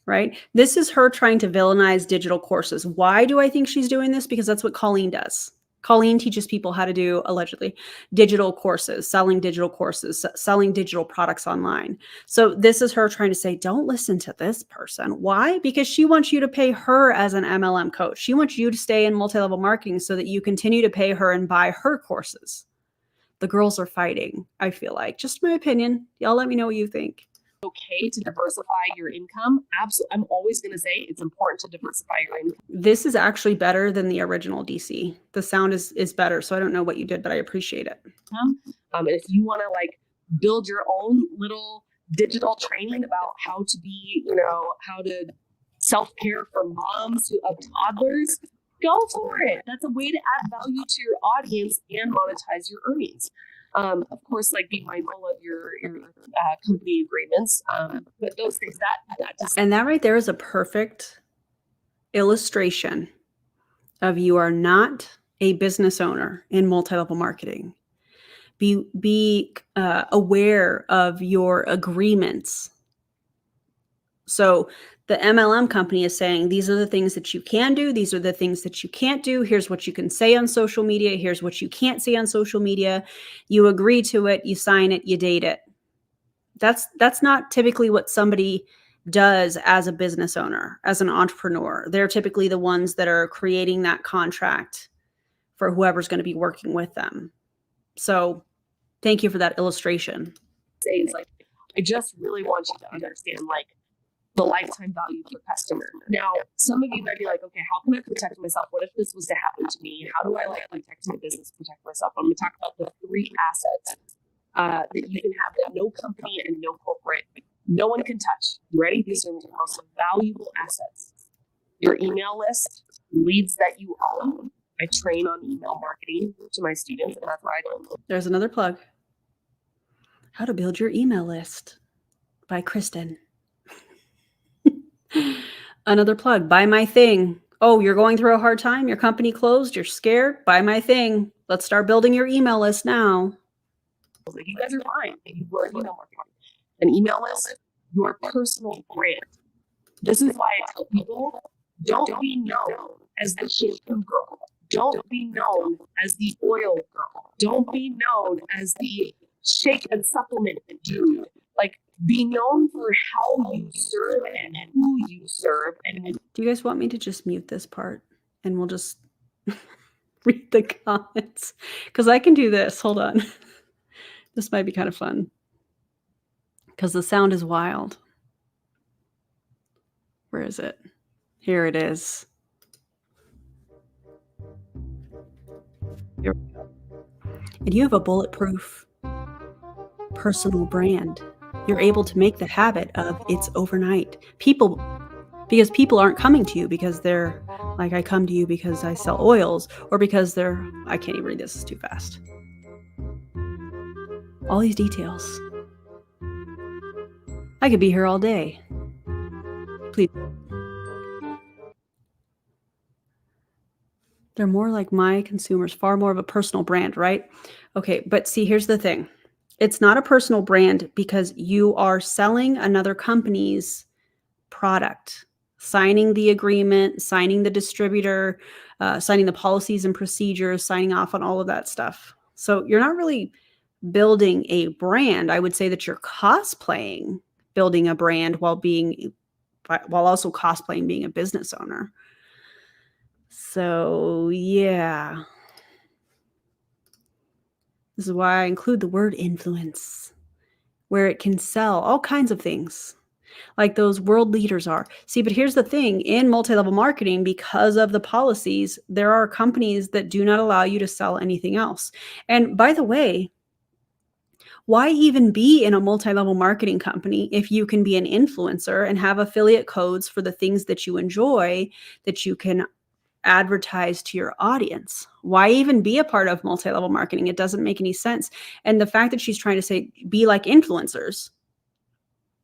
right? This is her trying to villainize digital courses. Why do I think she's doing this? Because that's what Colleen does. Colleen teaches people how to do, allegedly, digital courses, selling digital courses, selling digital products online. So this is her trying to say, don't listen to this person. Why? Because she wants you to pay her as an MLM coach. She wants you to stay in multi-level marketing so that you continue to pay her and buy her courses. The girls are fighting, I feel like. Just my opinion. Y'all let me know what you think. Okay to diversify your income. Absolutely. I'm always going to say it's important to diversify your income. This is actually better than the original, DC. The sound is better. So I don't know what you did, but I appreciate it. And if you want to build your own little digital training about how to be, how to self-care for moms of toddlers, go for it. That's a way to add value to your audience and monetize your earnings. Of course, be mindful of your company agreements, but those things and that right there is a perfect illustration of you are not a business owner in multi-level marketing. Be aware of your agreements. So the MLM company is saying, these are the things that you can do. These are the things that you can't do. Here's what you can say on social media. Here's what you can't say on social media. You agree to it, you sign it, you date it. That's not typically what somebody does as a business owner, as an entrepreneur. They're typically the ones that are creating that contract for whoever's going to be working with them. So thank you for that illustration. It's I just really want you to understand the lifetime value per customer. Now, some of you might be like, okay, how can I protect myself? What if this was to happen to me? How do I protect my business, protect myself? I'm going to talk about the 3 assets that you can have that no company and no corporate, no one can touch. You ready? These are the most valuable assets. Your email list, leads that you own. I train on email marketing to my students, and that's why I don't. There's another plug. How to Build Your Email List by Kristen. Another plug, buy my thing. Oh, you're going through a hard time? Your company closed? You're scared? Buy my thing. Let's start building your email list now. You guys are fine. You learn email marketing. An email list, your personal brand. This is why I tell people, don't be known as the shampoo girl. Don't be known as the oil girl. Don't be known as the shake and supplement dude. Be known for how you serve and who you serve. And do you guys want me to just mute this part and we'll just read the comments? Because I can do this. Hold on. This might be kind of fun because the sound is wild. Where is it? Here it is. Here we go. And you have a bulletproof personal brand. You're able to make the habit of it's overnight. Because people aren't coming to you because they're like, I come to you because I sell oils, or because I can't even read this, it's too fast. All these details. I could be here all day. Please. They're more like my consumers, far more of a personal brand, right? Okay, but see, here's the thing. It's not a personal brand because you are selling another company's product, signing the agreement, signing the distributor, signing the policies and procedures, signing off on all of that stuff. So you're not really building a brand. I would say that you're cosplaying building a brand while also cosplaying being a business owner. So yeah. This is why I include the word influence, where it can sell all kinds of things like those world leaders are. See, but here's the thing, in multi-level marketing, because of the policies, there are companies that do not allow you to sell anything else. And by the way, why even be in a multi-level marketing company if you can be an influencer and have affiliate codes for the things that you enjoy that you can advertise to your audience? Why even be a part of multi-level marketing? It doesn't make any sense. And the fact that she's trying to say, be like influencers.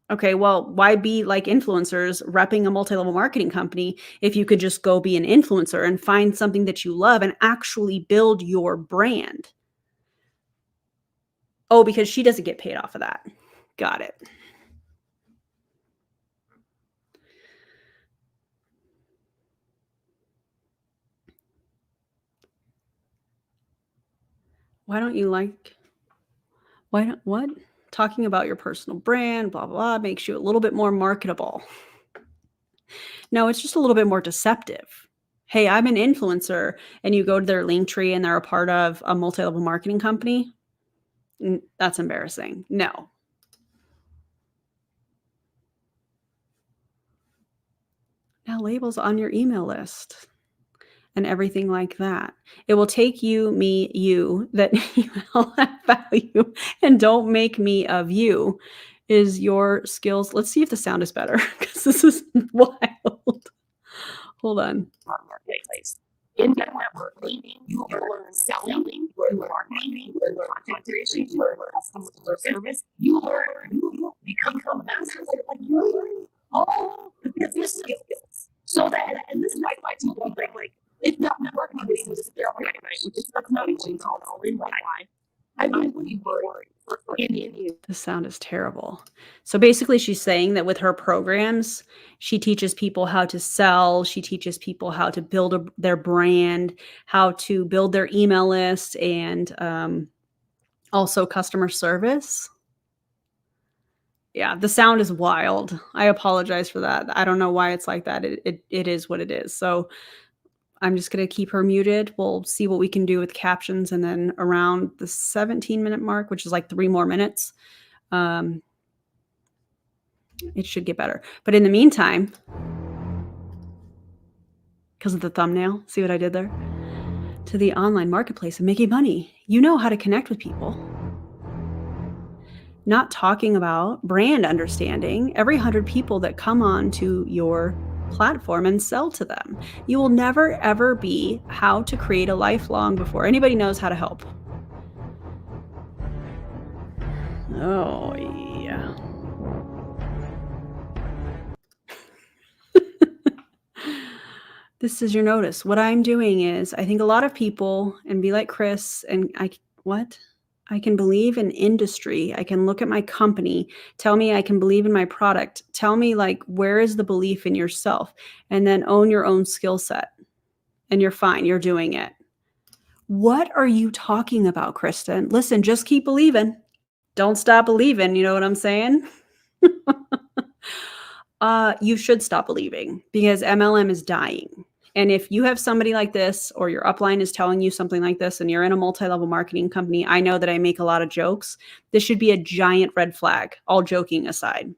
Okay, well, why be like influencers repping a multi-level marketing company if you could just go be an influencer and find something that you love and actually build your brand? Oh, because she doesn't get paid off of that. Got it. What? Talking about your personal brand, blah, blah, blah, makes you a little bit more marketable. No, it's just a little bit more deceptive. Hey, I'm an influencer, and you go to their link tree and they're a part of a multi-level marketing company. That's embarrassing. No. Now labels on your email list and everything like that. It will take you, me, you, that you all have value and don't make me of you is your skills. Let's see if the sound is better because this is wild. Hold on. Marketplace. In that network, you learn selling, you learn marketing, you learn content creation, you learn customer service, you become a master. Like you learn all the business skills. So that, and this is why people think like, if not networking, they would just there all night, which is that's not even all in why. I wouldn't be worried for any of you. The sound is terrible. So basically she's saying that with her programs, she teaches people how to sell. She teaches people how to build their brand, how to build their email list, and also customer service. Yeah, the sound is wild. I apologize for that. I don't know why it's like that. It is what it is. So I'm just going to keep her muted. We'll see what we can do with captions. And then around the 17-minute mark, which is like 3 more minutes, it should get better. But in the meantime, because of the thumbnail, see what I did there? To the online marketplace and making money. You know how to connect with people. Not talking about brand understanding. Every 100 people that come on to your platform and sell to them. You will never, ever be how to create a lifelong before anybody knows how to help. Oh, yeah. This is your notice. What I'm doing is I think a lot of people and be like Chris and I can believe in industry. I can look at my company, tell me I can believe in my product, tell me like, where is the belief in yourself? And then own your own skill set. And you're fine. You're doing it. What are you talking about, Kristen? Listen, just keep believing. Don't stop believing. You know what I'm saying? You should stop believing because MLM is dying. And if you have somebody like this or your upline is telling you something like this and you're in a multi-level marketing company, I know that I make a lot of jokes. This should be a giant red flag, all joking aside.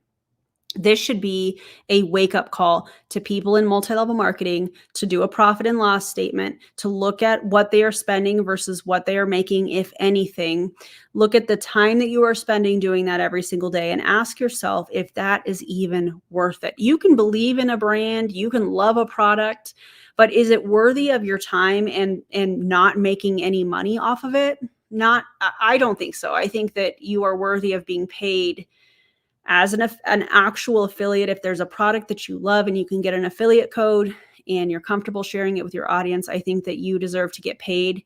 This should be a wake-up call to people in multi-level marketing to do a profit and loss statement, to look at what they are spending versus what they are making, if anything. Look at the time that you are spending doing that every single day and ask yourself if that is even worth it. You can believe in a brand, you can love a product, but is it worthy of your time and not making any money off of it? I don't think so. I think that you are worthy of being paid as an actual affiliate. If there's a product that you love and you can get an affiliate code and you're comfortable sharing it with your audience, I think that you deserve to get paid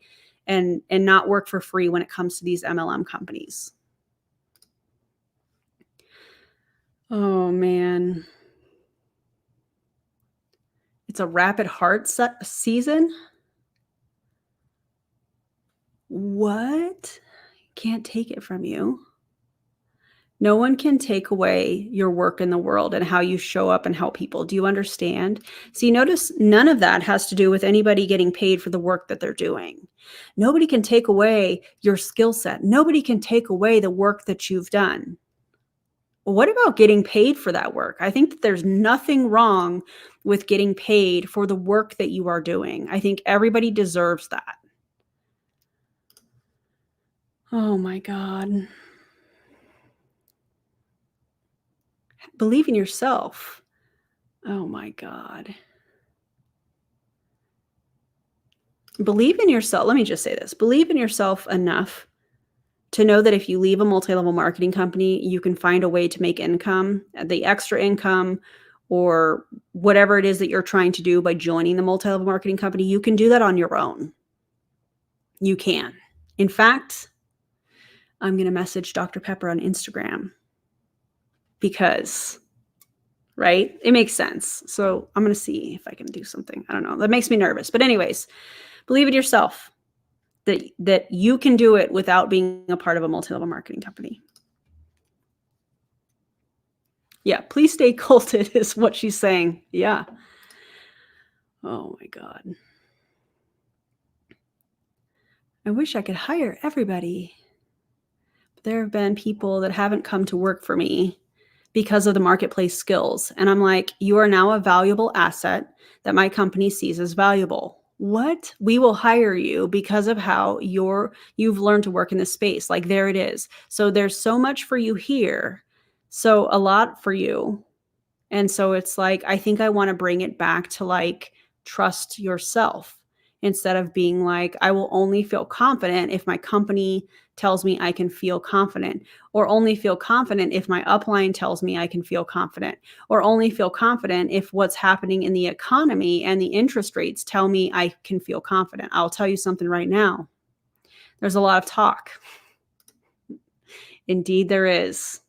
and not work for free when it comes to these MLM companies. Oh man. It's a rapid heart season. What? Can't take it from you. No one can take away your work in the world and how you show up and help people. Do you understand? See, notice none of that has to do with anybody getting paid for the work that they're doing. Nobody can take away your skill set. Nobody can take away the work that you've done. Well, what about getting paid for that work? I think that there's nothing wrong with getting paid for the work that you are doing. I think everybody deserves that. Oh my God. Believe in yourself. Oh my God. Believe in yourself. Let me just say this. Believe in yourself enough to know that if you leave a multi-level marketing company, you can find a way to make income, the extra income, or whatever it is that you're trying to do by joining the multi-level marketing company. You can do that on your own. You can. In fact, I'm going to message Dr. Pepper on Instagram because, right, it makes sense. So I'm going to see if I can do something. I don't know. That makes me nervous. But anyways, believe in yourself that you can do it without being a part of a multi-level marketing company. Yeah, please stay culted is what she's saying. Yeah. Oh my God. I wish I could hire everybody. But there have been people that haven't come to work for me because of the marketplace skills. And I'm like, you are now a valuable asset that my company sees as valuable. What? We will hire you because of how you've learned to work in this space. Like, there it is. So there's so much for you here. So a lot for you. And so it's like, I think I want to bring it back to like, trust yourself instead of being like, I will only feel confident if my company tells me I can feel confident, or only feel confident if my upline tells me I can feel confident, or only feel confident if what's happening in the economy and the interest rates tell me I can feel confident. I'll tell you something right now. There's a lot of talk. Indeed, there is.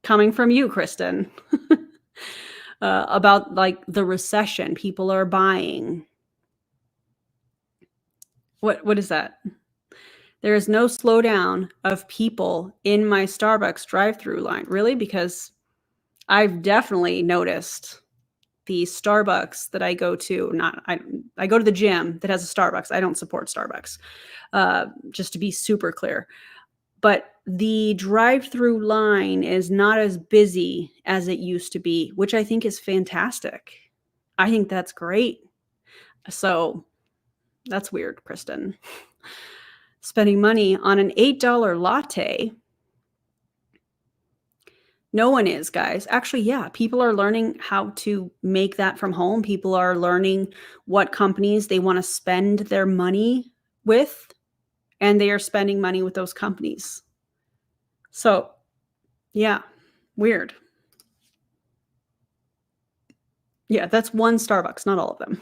Coming from you, Kristen. About like the recession. People are buying. What is that? There is no slowdown of people in my Starbucks drive-through line. Really? Because I've definitely noticed the Starbucks that I go to. I go to the gym that has a Starbucks. I don't support Starbucks. Just to be super clear. But the drive-through line is not as busy as it used to be, which I think is fantastic. I think that's great. So that's weird, Kristen. Spending money on an $8 latte. No one is, guys. Actually, yeah, people are learning how to make that from home. People are learning what companies they want to spend their money with, and they are spending money with those companies. So, yeah, weird. Yeah, that's one Starbucks, not all of them.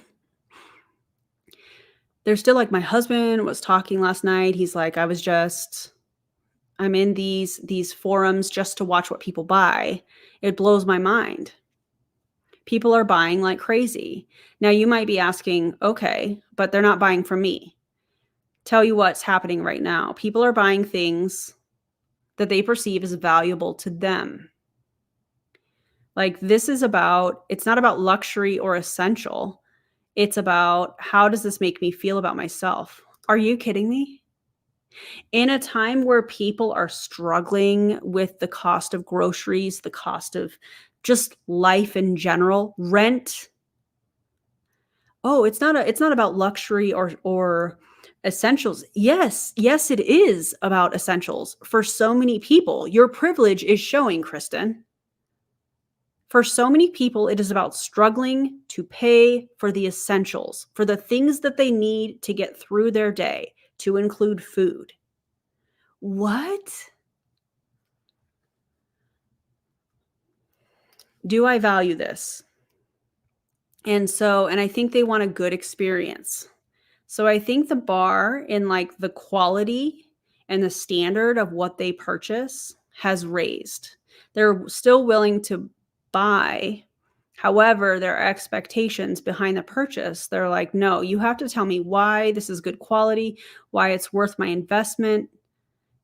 There's still like, my husband was talking last night. He's like, I'm in these forums just to watch what people buy. It blows my mind. People are buying like crazy. Now you might be asking, okay, but they're not buying from me. Tell you what's happening right now. People are buying things that they perceive as valuable to them. Like, it's not about luxury or essential. It's about, how does this make me feel about myself? Are you kidding me? In a time where people are struggling with the cost of groceries, the cost of just life in general, rent. Oh, it's not about luxury or essentials. Yes, it is about essentials. For so many people, your privilege is showing, Kristen. For so many people, it is about struggling to pay for the essentials, for the things that they need to get through their day, to include food. What? Do I value this? And I think they want a good experience. So I think the bar in like the quality and the standard of what they purchase has raised. They're still willing to buy. However, their expectations behind the purchase, they're like, no, you have to tell me why this is good quality, why it's worth my investment.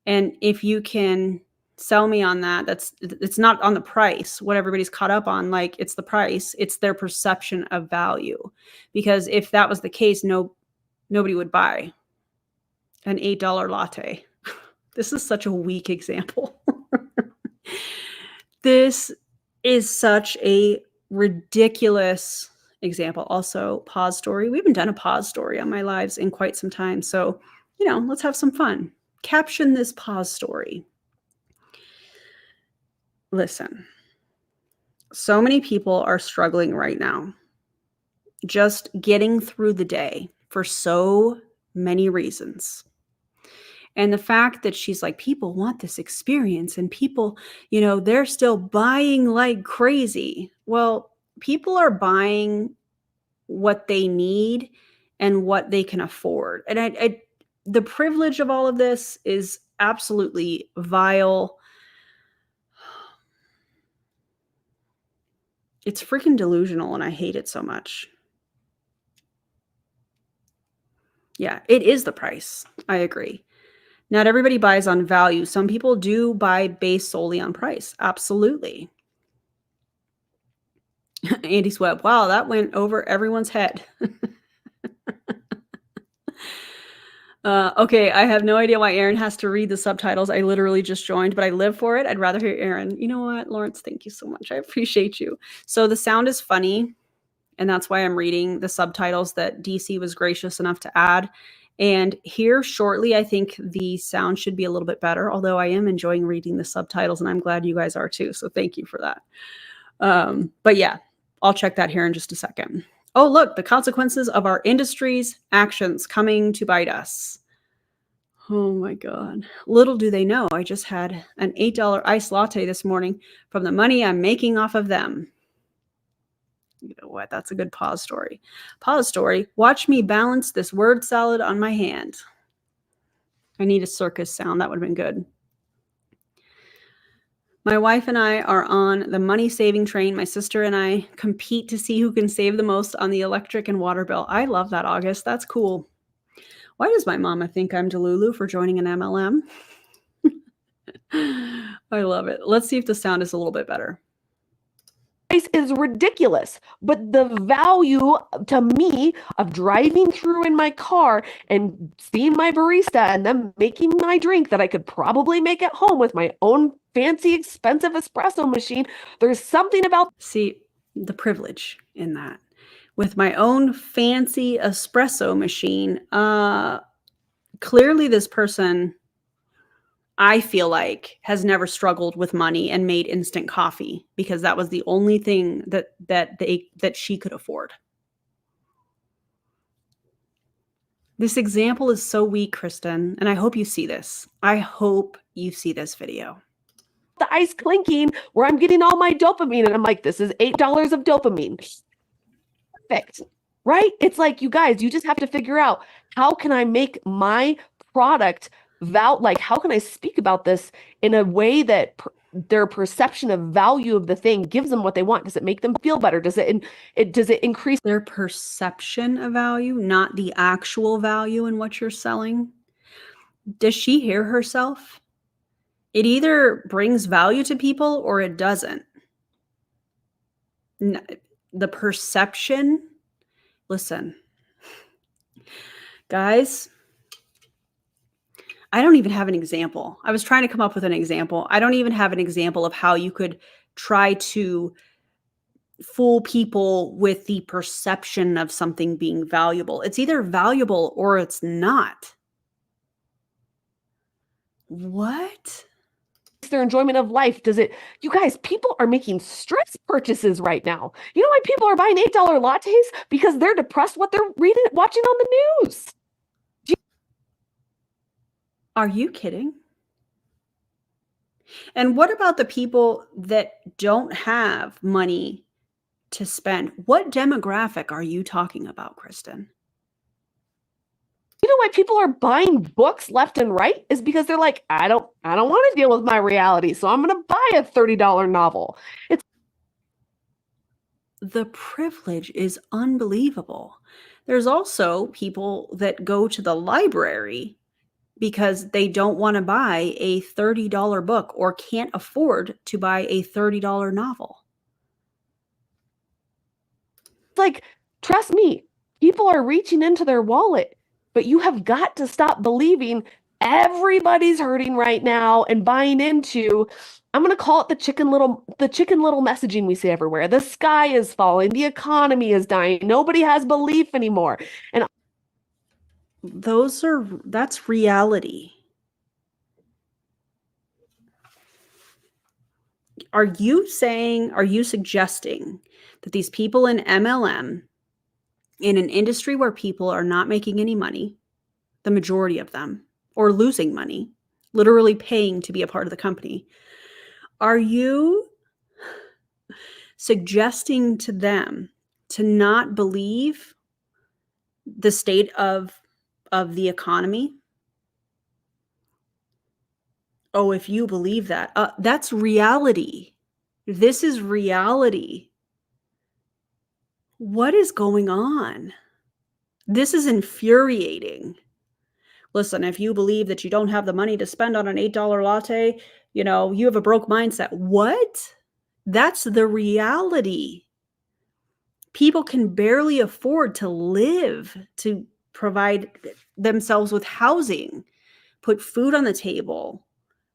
And if you can sell me on that, it's not on the price, what everybody's caught up on. Like, it's the price, it's their perception of value. Because if that was the case, nobody would buy an $8 latte. This is such a weak example. This is such a ridiculous example. Also, pause story. We haven't done a pause story on my lives in quite some time. So, let's have some fun. Caption this pause story. Listen, so many people are struggling right now, just getting through the day for so many reasons. And the fact that she's like, people want this experience and people, they're still buying like crazy. Well, people are buying what they need and what they can afford. And the privilege of all of this is absolutely vile. It's freaking delusional and I hate it so much. Yeah, it is the price. I agree. Not everybody buys on value. Some people do buy based solely on price. Absolutely. Andy Swebb. Wow, that went over everyone's head. Okay, I have no idea why Aaron has to read the subtitles. I literally just joined, but I live for it. I'd rather hear Aaron. You know what, Lawrence? Thank you so much. I appreciate you. So the sound is funny, and that's why I'm reading the subtitles that DC was gracious enough to add. And here shortly, I think the sound should be a little bit better, although I am enjoying reading the subtitles, and I'm glad you guys are too. So thank you for that. But yeah, I'll check that here in just a second. Oh, look, the consequences of our industry's actions coming to bite us. Oh my God. Little do they know, I just had an $8 iced latte this morning from the money I'm making off of them. You know what? That's a good pause story. Pause story. Watch me balance this word salad on my hand. I need a circus sound. That would have been good. My wife and I are on the money saving train. My sister and I compete to see who can save the most on the electric and water bill. I love that, August. That's cool. Why does my mama think I'm Delulu for joining an MLM? I love it. Let's see if the sound is a little bit better. Price is ridiculous, but the value to me of driving through in my car and seeing my barista and them making my drink that I could probably make at home with my own fancy, expensive espresso machine. There's something about see the privilege in that. With my own fancy espresso machine, clearly this person, I feel like, has never struggled with money and made instant coffee because that was the only thing that she could afford. This example is so weak, Kristen, and I hope you see this. I hope you see this video. the ice clinking where I'm getting all my dopamine and I'm like, this is $8 of dopamine. Perfect. Right? It's like, you guys, you just have to figure out, how can I make my product how can I speak about this in a way that their perception of value of the thing gives them what they want? Does it make them feel better? Does it increase their perception of value, not the actual value in what you're selling? Does she hear herself? It either brings value to people or it doesn't. The perception, listen, guys, I don't even have an example. I was trying to come up with an example. I don't even have an example of how you could try to fool people with the perception of something being valuable. It's either valuable or it's not. What? their enjoyment of life? Does it, you guys, people are making stress purchases right now. You know why people are buying $8 lattes? Because they're depressed what they're watching on the news. Are you kidding? And what about the people that don't have money to spend? What demographic are you talking about, Kristen? You know why people are buying books left and right is because they're like, I don't want to deal with my reality, so I'm going to buy a $30 novel. It's the privilege is unbelievable. There's also people that go to the library because they don't want to buy a $30 book or can't afford to buy a $30 novel. like, trust me, people are reaching into their wallet, but you have got to stop believing everybody's hurting right now and buying into, I'm going to call it the chicken little messaging we see everywhere. The sky is falling, the economy is dying, nobody has belief anymore. And that's reality. Are you suggesting that these people in MLM, in an industry where people are not making any money, the majority of them, or losing money, literally paying to be a part of the company, are you suggesting to them to not believe the state of the economy? Oh, if you believe that, that's reality. This is reality. What is going on? This is infuriating. Listen, if you believe that you don't have the money to spend on an $8 latte, you have a broke mindset. What? That's the reality. People can barely afford to live, to provide themselves with housing, put food on the table.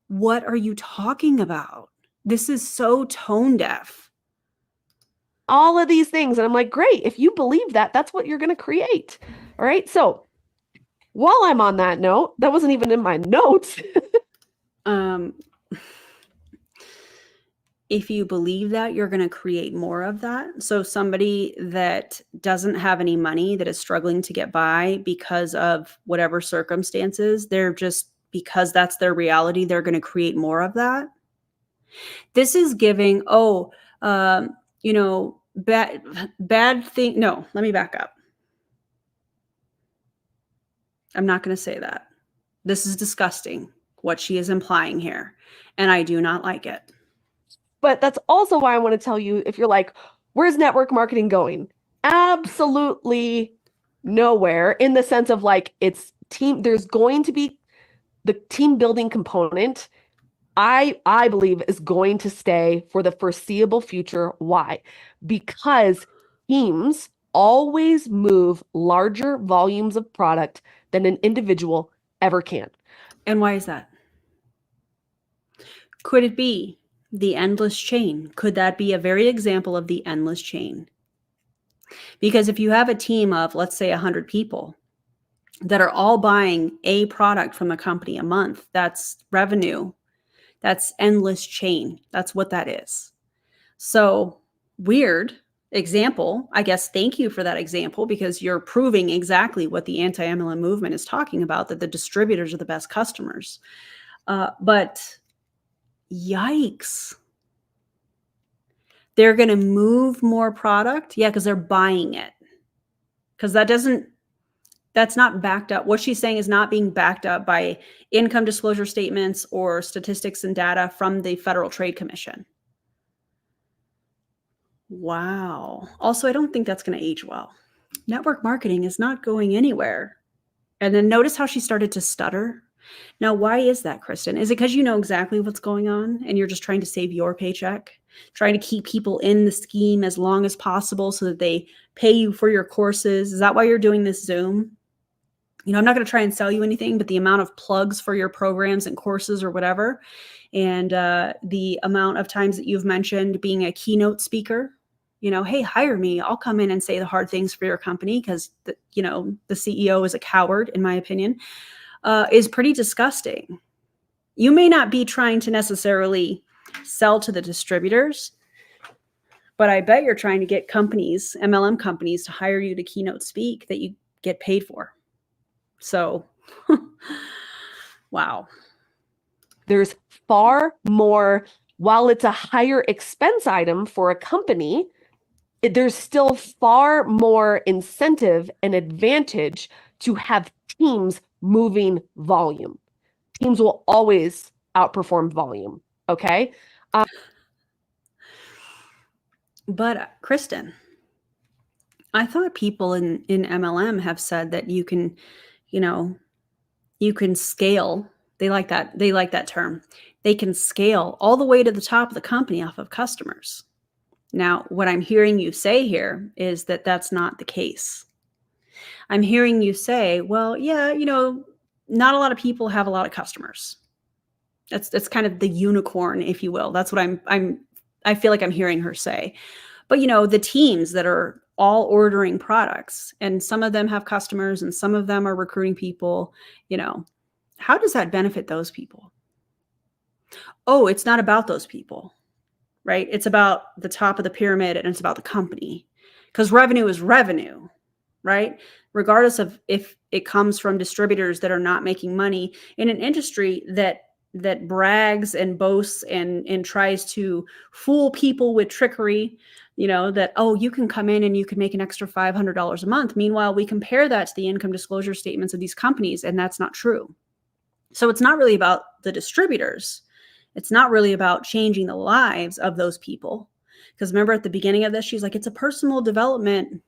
What are you talking about? This is so tone deaf. all of these things. And I'm like, great, if you believe that, that's what you're going to create. All right. So while I'm on that note, that wasn't even in my notes. If you believe that, you're going to create more of that. So somebody that doesn't have any money, that is struggling to get by because of whatever circumstances, because that's their reality, they're going to create more of that. This is giving, bad thing. No, let me back up. I'm not going to say that. This is disgusting, what she is implying here, and I do not like it. But that's also why I want to tell you, if you're like, where's network marketing going? Absolutely nowhere, in the sense of like, it's team, there's going to be the team building component, I believe, is going to stay for the foreseeable future. Why? Because teams always move larger volumes of product than an individual ever can. And why is that? Could it be the endless chain? Could that be a very example of the endless chain? Because if you have a team of, let's say, 100 people that are all buying a product from a company a month, that's revenue. That's endless chain. That's what that is. So weird example, I guess. Thank you for that example, because you're proving exactly what the anti-MLM movement is talking about, that the distributors are the best customers. But yikes. They're going to move more product. Yeah, because they're buying it. Because that's not backed up. What she's saying is not being backed up by income disclosure statements or statistics and data from the Federal Trade Commission. Wow. Also, I don't think that's going to age well. Network marketing is not going anywhere. And then notice how she started to stutter. Now, why is that, Kristen? Is it because you know exactly what's going on and you're just trying to save your paycheck? Trying to keep people in the scheme as long as possible so that they pay you for your courses? Is that why you're doing this Zoom? I'm not going to try and sell you anything, but the amount of plugs for your programs and courses or whatever, and the amount of times that you've mentioned being a keynote speaker, hey, hire me. I'll come in and say the hard things for your company because, the CEO is a coward, in my opinion, is pretty disgusting. You may not be trying to necessarily sell to the distributors, but I bet you're trying to get companies, MLM companies, to hire you to keynote speak that you get paid for. So, wow. There's far more, while it's a higher expense item for a company, there's still far more incentive and advantage to have teams moving volume. Teams will always outperform volume. Okay. But Kristen, I thought people in MLM have said that you can, you can scale. They like that. They like that term. They can scale all the way to the top of the company off of customers. Now, what I'm hearing you say here is that that's not the case. I'm hearing you say, well, yeah, not a lot of people have a lot of customers. That's kind of the unicorn, if you will. That's what I feel like I'm hearing her say. But the teams that are all ordering products, and some of them have customers and some of them are recruiting people, how does that benefit those people? Oh, it's not about those people, right? It's about the top of the pyramid and it's about the company, because revenue is revenue, right? Regardless of if it comes from distributors that are not making money in an industry that brags and boasts and tries to fool people with trickery, that, oh, you can come in and you can make an extra $500 a month. Meanwhile, we compare that to the income disclosure statements of these companies, and that's not true. So it's not really about the distributors. It's not really about changing the lives of those people. Because remember at the beginning of this, she's like, it's personal development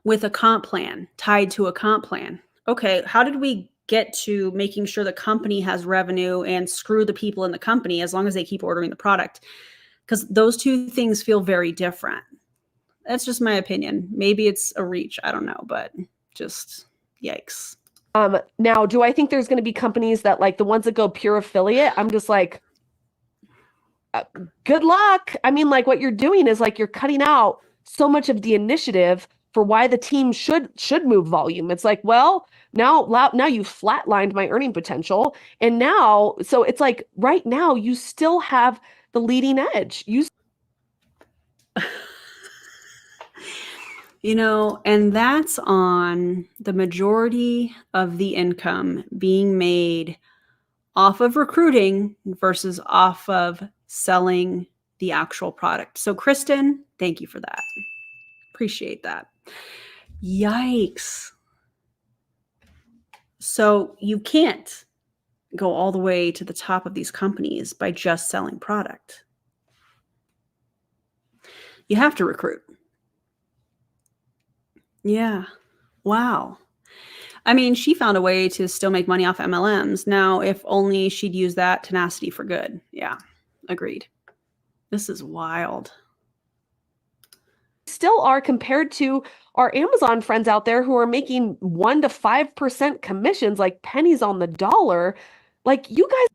with a comp plan, tied to a comp plan. Okay, how did we get to making sure the company has revenue and screw the people in the company as long as they keep ordering the product? Because those two things feel very different. That's just my opinion. Maybe it's a reach. I don't know, but just yikes. Now, do I think there's going to be companies that, like the ones that go pure affiliate? I'm just like, good luck. I mean, like what you're doing is like you're cutting out so much of the initiative for why the team should move volume. It's like, well, now you flatlined my earning potential. And now, so it's like right now you still have the leading edge. And that's on the majority of the income being made off of recruiting versus off of selling the actual product. So Kristen, thank you for that. Appreciate that. Yikes. So you can't go all the way to the top of these companies by just selling product. You have to recruit. Yeah. Wow. I mean, she found a way to still make money off MLMs. Now, if only she'd use that tenacity for good. Yeah, agreed. This is wild. Still are compared to our Amazon friends out there who are making 1% to 5% commissions, like pennies on the dollar. Like you guys.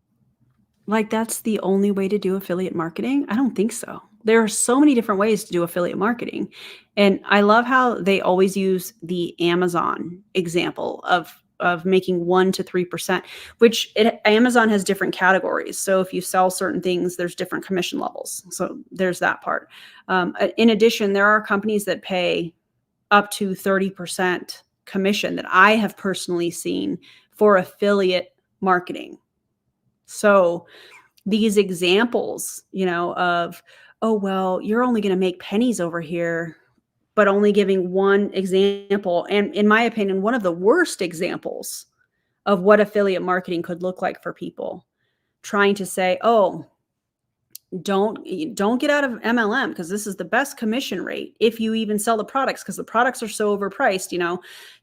Like that's the only way to do affiliate marketing? I don't think so. There are so many different ways to do affiliate marketing. And I love how they always use the Amazon example of making 1% to 3%, which Amazon has different categories. So if you sell certain things, there's different commission levels. So there's that part. In addition, there are companies that pay up to 30% commission that I have personally seen for affiliate marketing. So these examples, of, oh, well, you're only going to make pennies over here, but only giving one example. And in my opinion, one of the worst examples of what affiliate marketing could look like for people, trying to say, oh, don't get out of MLM because this is the best commission rate if you even sell the products, because the products are so overpriced,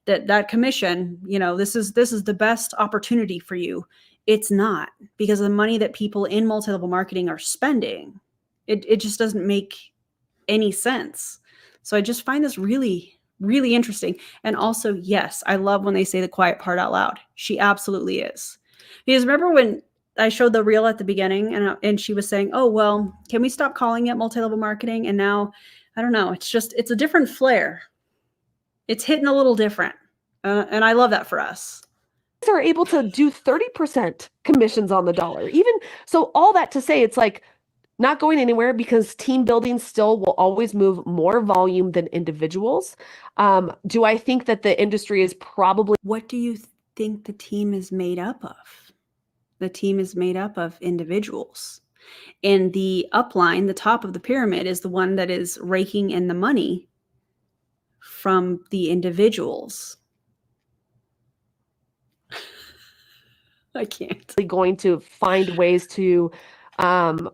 that commission, this is the best opportunity for you. It's not, because the money that people in multi-level marketing are spending, it just doesn't make any sense. So I just find this really, really interesting. And also, yes, I love when they say the quiet part out loud. She absolutely is. Because remember when I showed the reel at the beginning and she was saying, oh, well, can we stop calling it multi-level marketing? And now, I don't know, it's a different flair. It's hitting a little different. And I love that for us. Are able to do 30% commissions on the dollar. Even so, all that to say, it's like not going anywhere, because team building still will always move more volume than individuals. Do I think that the industry is probably... What do you think the team is made up of? The team is made up of individuals. And the upline, the top of the pyramid, is the one that is raking in the money from the individuals. I can't. Going to find ways to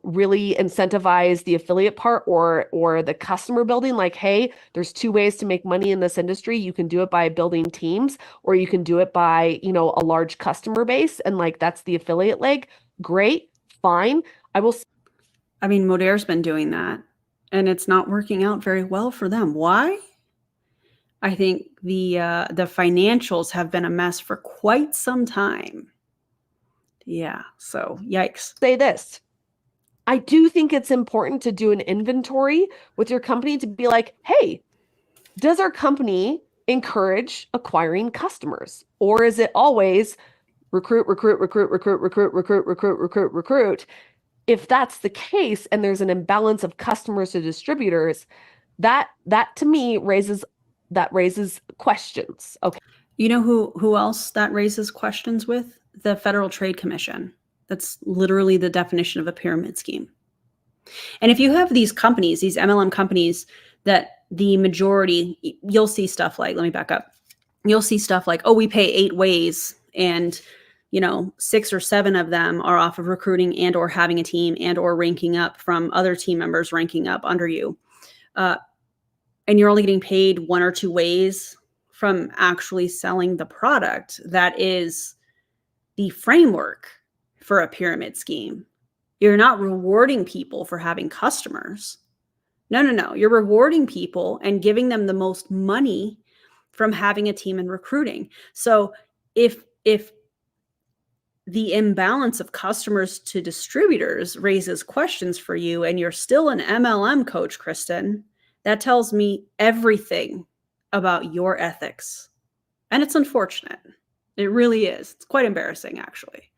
really incentivize the affiliate part or the customer building. Like, hey, there's two ways to make money in this industry. You can do it by building teams, or you can do it by, you know, a large customer base. And like, that's the affiliate leg. Great, fine. I mean, Modaire's been doing that, and it's not working out very well for them. Why? I think the financials have been a mess for quite some time. Yeah, so yikes. Say this. I do think it's important to do an inventory with your company to be like, hey, does our company encourage acquiring customers? Or is it always recruit, recruit, recruit, recruit, recruit, recruit, recruit, recruit, recruit? If that's the case and there's an imbalance of customers to distributors, that to me raises questions. Okay. You know who else that raises questions with? The Federal Trade Commission. That's literally the definition of a pyramid scheme. And if you have these companies, these MLM companies, that the majority, you'll see stuff like, let me back up. You'll see stuff like, oh, we pay 8 ways, and 6 or 7 of them are off of recruiting and or having a team and or ranking up from other team members ranking up under you. And you're only getting paid 1 or 2 ways from actually selling the product. That is the framework for a pyramid scheme. You're not rewarding people for having customers. No. You're rewarding people and giving them the most money from having a team and recruiting. So if the imbalance of customers to distributors raises questions for you and you're still an MLM coach, Kristen, that tells me everything about your ethics. And it's unfortunate. It really is. It's quite embarrassing, actually.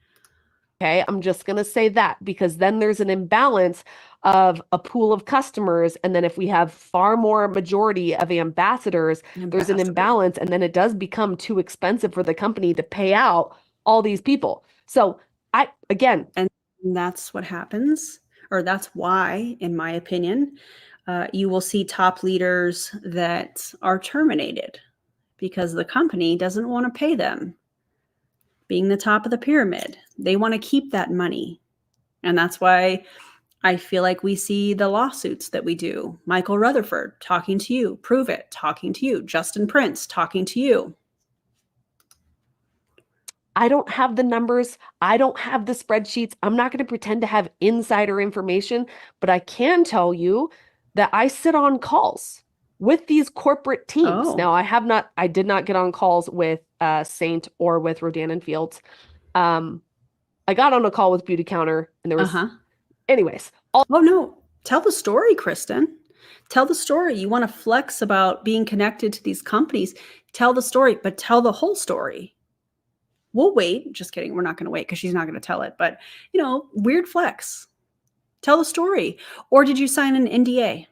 Okay, I'm just going to say that, because then there's an imbalance of a pool of customers. And then if we have far more majority of ambassadors, there's an imbalance. And then it does become too expensive for the company to pay out all these people. So and that's what happens, or that's why, in my opinion, you will see top leaders that are terminated because the company doesn't want to pay them. Being the top of the pyramid, they want to keep that money. And that's why I feel like we see the lawsuits that we do. Michael Rutherford talking to you, prove it, talking to you. Justin Prince talking to you. I don't have the numbers. I don't have the spreadsheets. I'm not going to pretend to have insider information, but I can tell you that I sit on calls with these corporate teams. Oh. Now, I did not get on calls with Saint or with Rodan and Fields. I got on a call with Beauty Counter, and there was, anyways. Oh no, tell the story, Kristen. Tell the story. You want to flex about being connected to these companies. Tell the story, but tell the whole story. We'll wait. Just kidding. We're not going to wait because she's not going to tell it. But, weird flex. Tell the story. Or did you sign an NDA?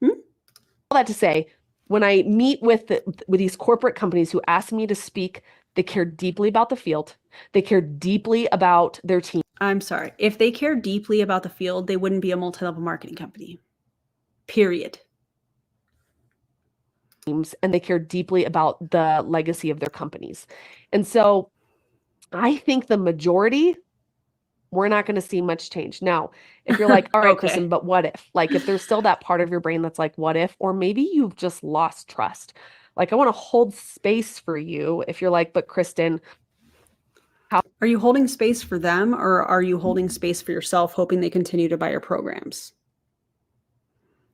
All that to say, when I meet with these corporate companies who ask me to speak, they care deeply about the field. They care deeply about their team. I'm sorry. If they care deeply about the field, they wouldn't be a multi-level marketing company. Period. And they care deeply about the legacy of their companies. And so I think the majority, we're not going to see much change. Now, if you're like, all right, Okay. Kristen, but what if? Like, if there's still that part of your brain that's like, what if? Or maybe you've just lost trust. Like, I want to hold space for you if you're like, but Kristen, are you holding space for them, or are you holding space for yourself, hoping they continue to buy your programs?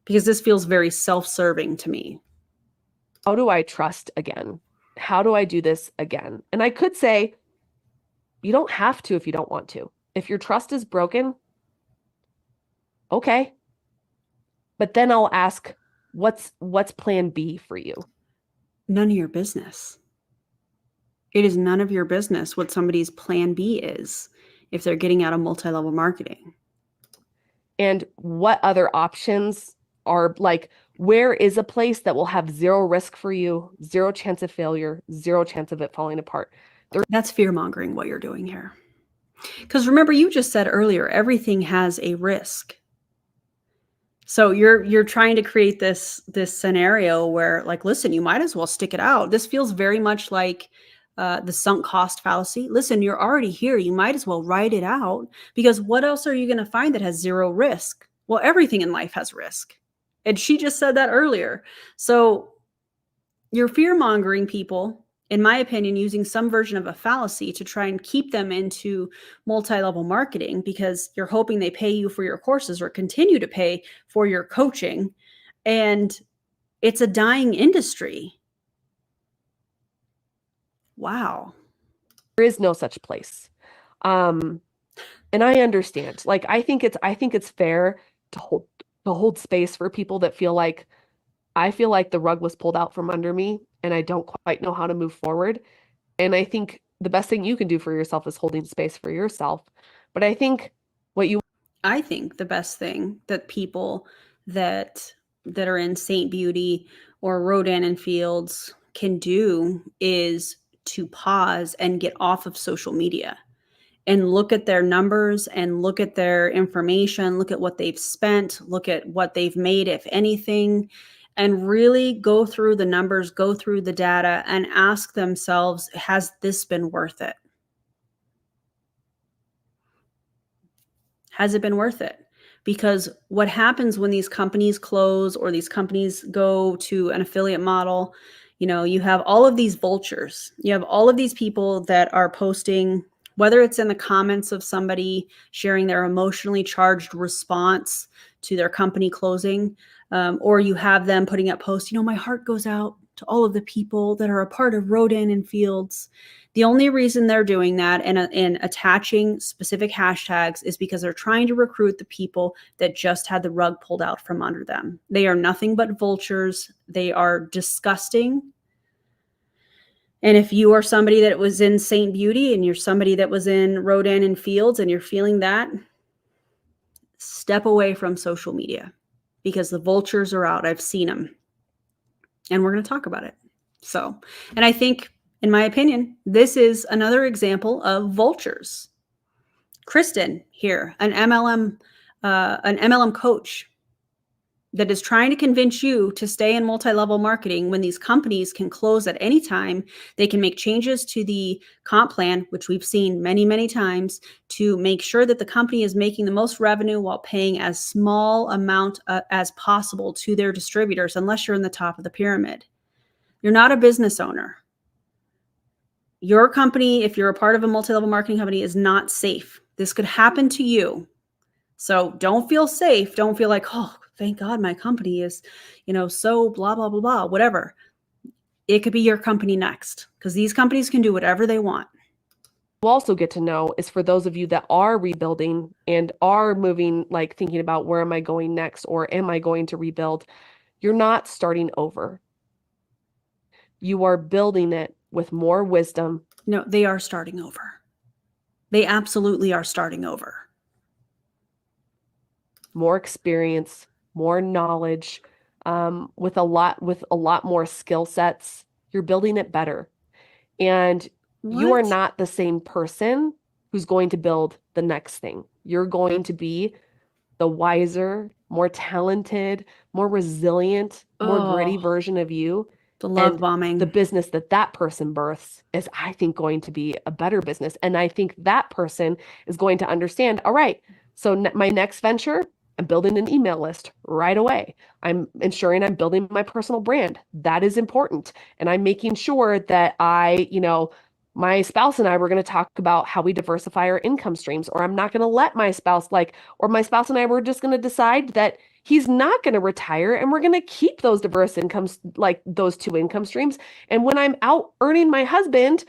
Because this feels very self-serving to me. How do I trust again? How do I do this again? And I could say, you don't have to if you don't want to. If your trust is broken, okay. But then I'll ask, what's plan B for you? None of your business. It is none of your business what somebody's plan B is if they're getting out of multi-level marketing. And what other options are, like, Where is a place that will have zero risk for you, zero chance of failure, zero chance of it falling apart? That's fear mongering what you're doing here. Because remember, you just said earlier, everything has a risk. So you're trying to create this scenario where, like, listen, you might as well stick it out. This feels very much like the sunk cost fallacy. Listen, you're already here. You might as well ride it out, because what else are you going to find that has zero risk? Well, everything in life has risk. And she just said that earlier. So you're fear mongering people, in my opinion, using some version of a fallacy to try and keep them into multi-level marketing, because you're hoping they pay you for your courses or continue to pay for your coaching. And it's a dying industry. Wow. There is no such place. And I understand. Like, I think it's fair to hold space for people that feel like, I feel like the rug was pulled out from under me and I don't quite know how to move forward. And I think the best thing you can do for yourself is holding space for yourself. But I think the best thing that people that are in St. Beauty or Rodan and Fields can do is to pause and get off of social media and look at their numbers and look at their information, look at what they've spent, look at what they've made, if anything, and really go through the numbers, go through the data, and ask themselves, has this been worth it? Has it been worth it? Because what happens when these companies close or these companies go to an affiliate model, you have all of these vultures. You have all of these people that are posting, whether it's in the comments of somebody sharing their emotionally charged response to their company closing, or you have them putting up posts, my heart goes out to all of the people that are a part of Rodan and Fields. The only reason they're doing that and attaching specific hashtags is because they're trying to recruit the people that just had the rug pulled out from under them. They are nothing but vultures. They are disgusting. And if you are somebody that was in St. Beauty and you're somebody that was in Rodan and Fields and you're feeling that, step away from social media, because the vultures are out. I've seen them. And we're going to talk about it. So, and I think, in my opinion, this is another example of vultures. Kristen here, an MLM coach that is trying to convince you to stay in multi-level marketing when these companies can close at any time. They can make changes to the comp plan, which we've seen many, many times, to make sure that the company is making the most revenue while paying as small amount as possible to their distributors, unless you're in the top of the pyramid. You're not a business owner. Your company, if you're a part of a multi-level marketing company, is not safe. This could happen to you. So don't feel safe. Don't feel like, oh, thank God my company is, so blah, blah, blah, blah, whatever. It could be your company next, because these companies can do whatever they want. You also get to know is for those of you that are rebuilding and are moving, like thinking about where am I going next, or am I going to rebuild? You're not starting over. You are building it with more wisdom. No, they are starting over. They absolutely are starting over. More experience, more knowledge, with a lot more skill sets. You're building it better. And you are not the same person who's going to build the next thing. You're going to be the wiser, more talented, more resilient, more gritty version of you. The love bombing. The business that person births is, I think, going to be a better business. And I think that person is going to understand, all right, so my next venture, I'm building an email list right away. I'm ensuring I'm building my personal brand. That is important. And I'm making sure that my spouse and I were going to talk about how we diversify our income streams, or I'm not going to let my spouse or my spouse and I were just going to decide that he's not going to retire and we're going to keep those diverse incomes, like those two income streams. And when I'm out earning my husband,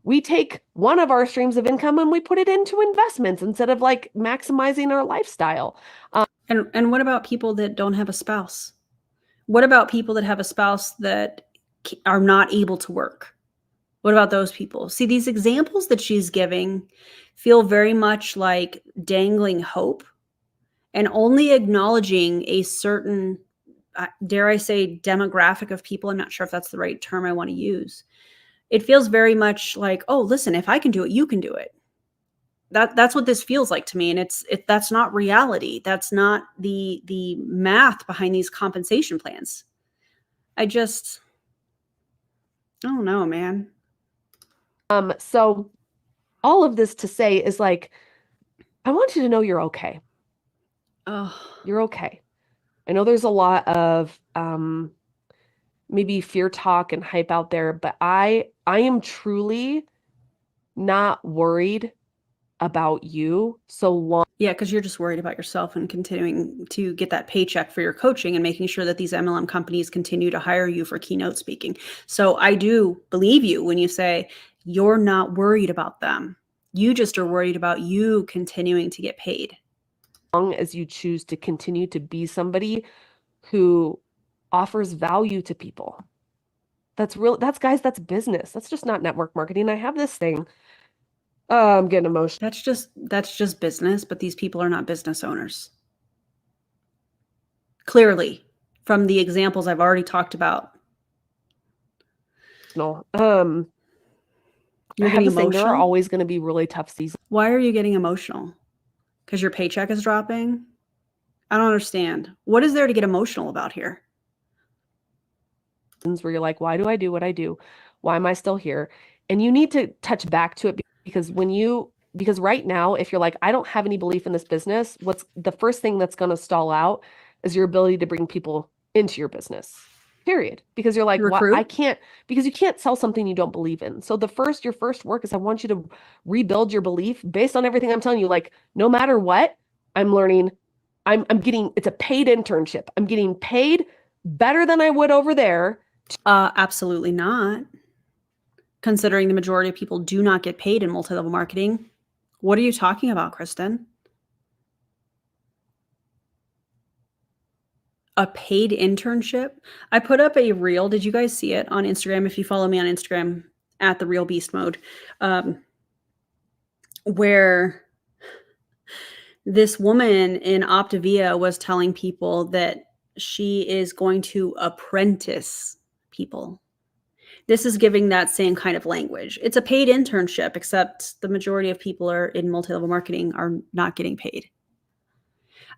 we take one of our streams of income and we put it into investments instead of maximizing our lifestyle. And what about people that don't have a spouse? What about people that have a spouse that are not able to work? What about those people? See, these examples that she's giving feel very much like dangling hope and only acknowledging a certain dare I say, demographic of people. I'm not sure if that's the right term I want to use. It feels very much like, oh, listen, if I can do it, you can do it. That's what this feels like to me. And that's not reality. That's not the math behind these compensation plans. I don't know, man. So all of this to say is like, I want you to know you're okay. Oh, You're okay. I know there's a lot of maybe fear talk and hype out there, but I am truly not worried about you so long. yeah, because you're just worried about yourself and continuing to get that paycheck for your coaching and making sure that these MLM companies continue to hire you for keynote speaking. So I do believe you when you say you're not worried about them. You just are worried about you continuing to get paid. Long as you choose to continue to be somebody who offers value to people. That's guys, that's business. That's just not network marketing. I have this thing. I'm getting emotional. That's just business, but these people are not business owners. Clearly, from the examples I've already talked about. No. You're I have getting this thing. There are emotional? always going to be really tough seasons Why are you getting emotional? Because your paycheck is dropping? I don't understand. What is there to get emotional about here? where you're like, why do I do what I do? Why am I still here? And you need to touch back to it because because right now, if you're like, I don't have any belief in this business, what's the first thing that's going to stall out is your ability to bring people into your business. Period. Because you're like, Recruit? I can't, because you can't sell something you don't believe in. So your first work is I want you to rebuild your belief based on everything I'm telling you. Like, no matter what, I'm learning, I'm getting, it's a paid internship. I'm getting paid better than I would over there. Absolutely not. Considering the majority of people do not get paid in multi-level marketing. What are you talking about, Kristen? A paid internship? I put up a reel. Did you guys see it on Instagram? If you follow me on Instagram at the Real Beast Mode, where this woman in Optavia was telling people that she is going to apprentice people. This is giving that same kind of language. It's a paid internship, except the majority of people are in multi-level marketing are not getting paid.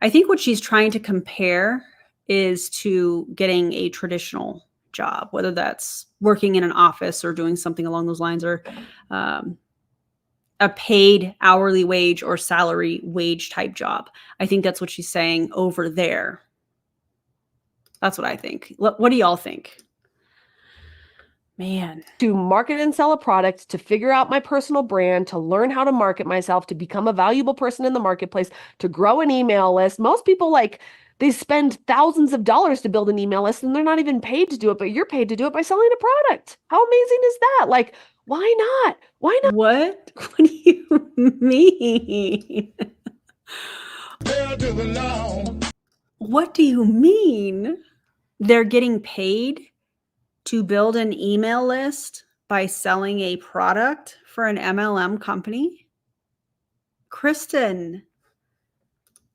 I think what she's trying to compare is to getting a traditional job, whether that's working in an office or doing something along those lines, or a paid hourly wage or salary wage type job. I think that's what she's saying over there. That's what I think. What do y'all think? Man. To market and sell a product, to figure out my personal brand, to learn how to market myself, to become a valuable person in the marketplace, to grow an email list. Most people they spend thousands of dollars to build an email list and they're not even paid to do it, but you're paid to do it by selling a product. How amazing is that? Like, why not? Why not? What? What do you mean? What do you mean? They're getting paid to build an email list by selling a product for an MLM company? Kristen,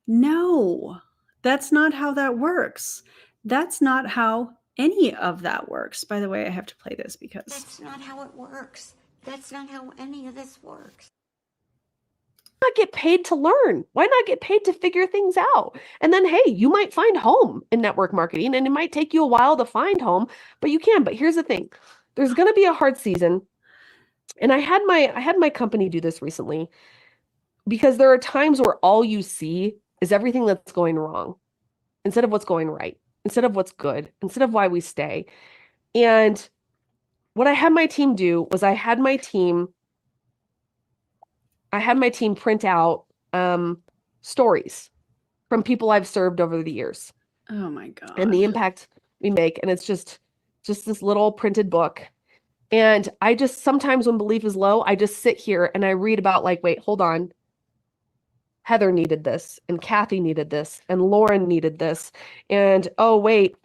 no, that's not how that works. That's not how any of that works. By the way, I have to play this because that's not how it works. That's not how any of this works. Not get paid to learn? Why not get paid to figure things out? And then, hey, you might find home in network marketing and it might take you a while to find home, but you can. But here's the thing. There's going to be a hard season. And I had my company do this recently because there are times where all you see is everything that's going wrong instead of what's going right, instead of what's good, instead of why we stay. And what I had my team do was I had my team print out stories from people I've served over the years. Oh my God. And the impact we make. And it's just this little printed book. And I just, sometimes when belief is low, I just sit here and I read about like, wait, hold on. Heather needed this and Kathy needed this and Lauren needed this. And oh, wait,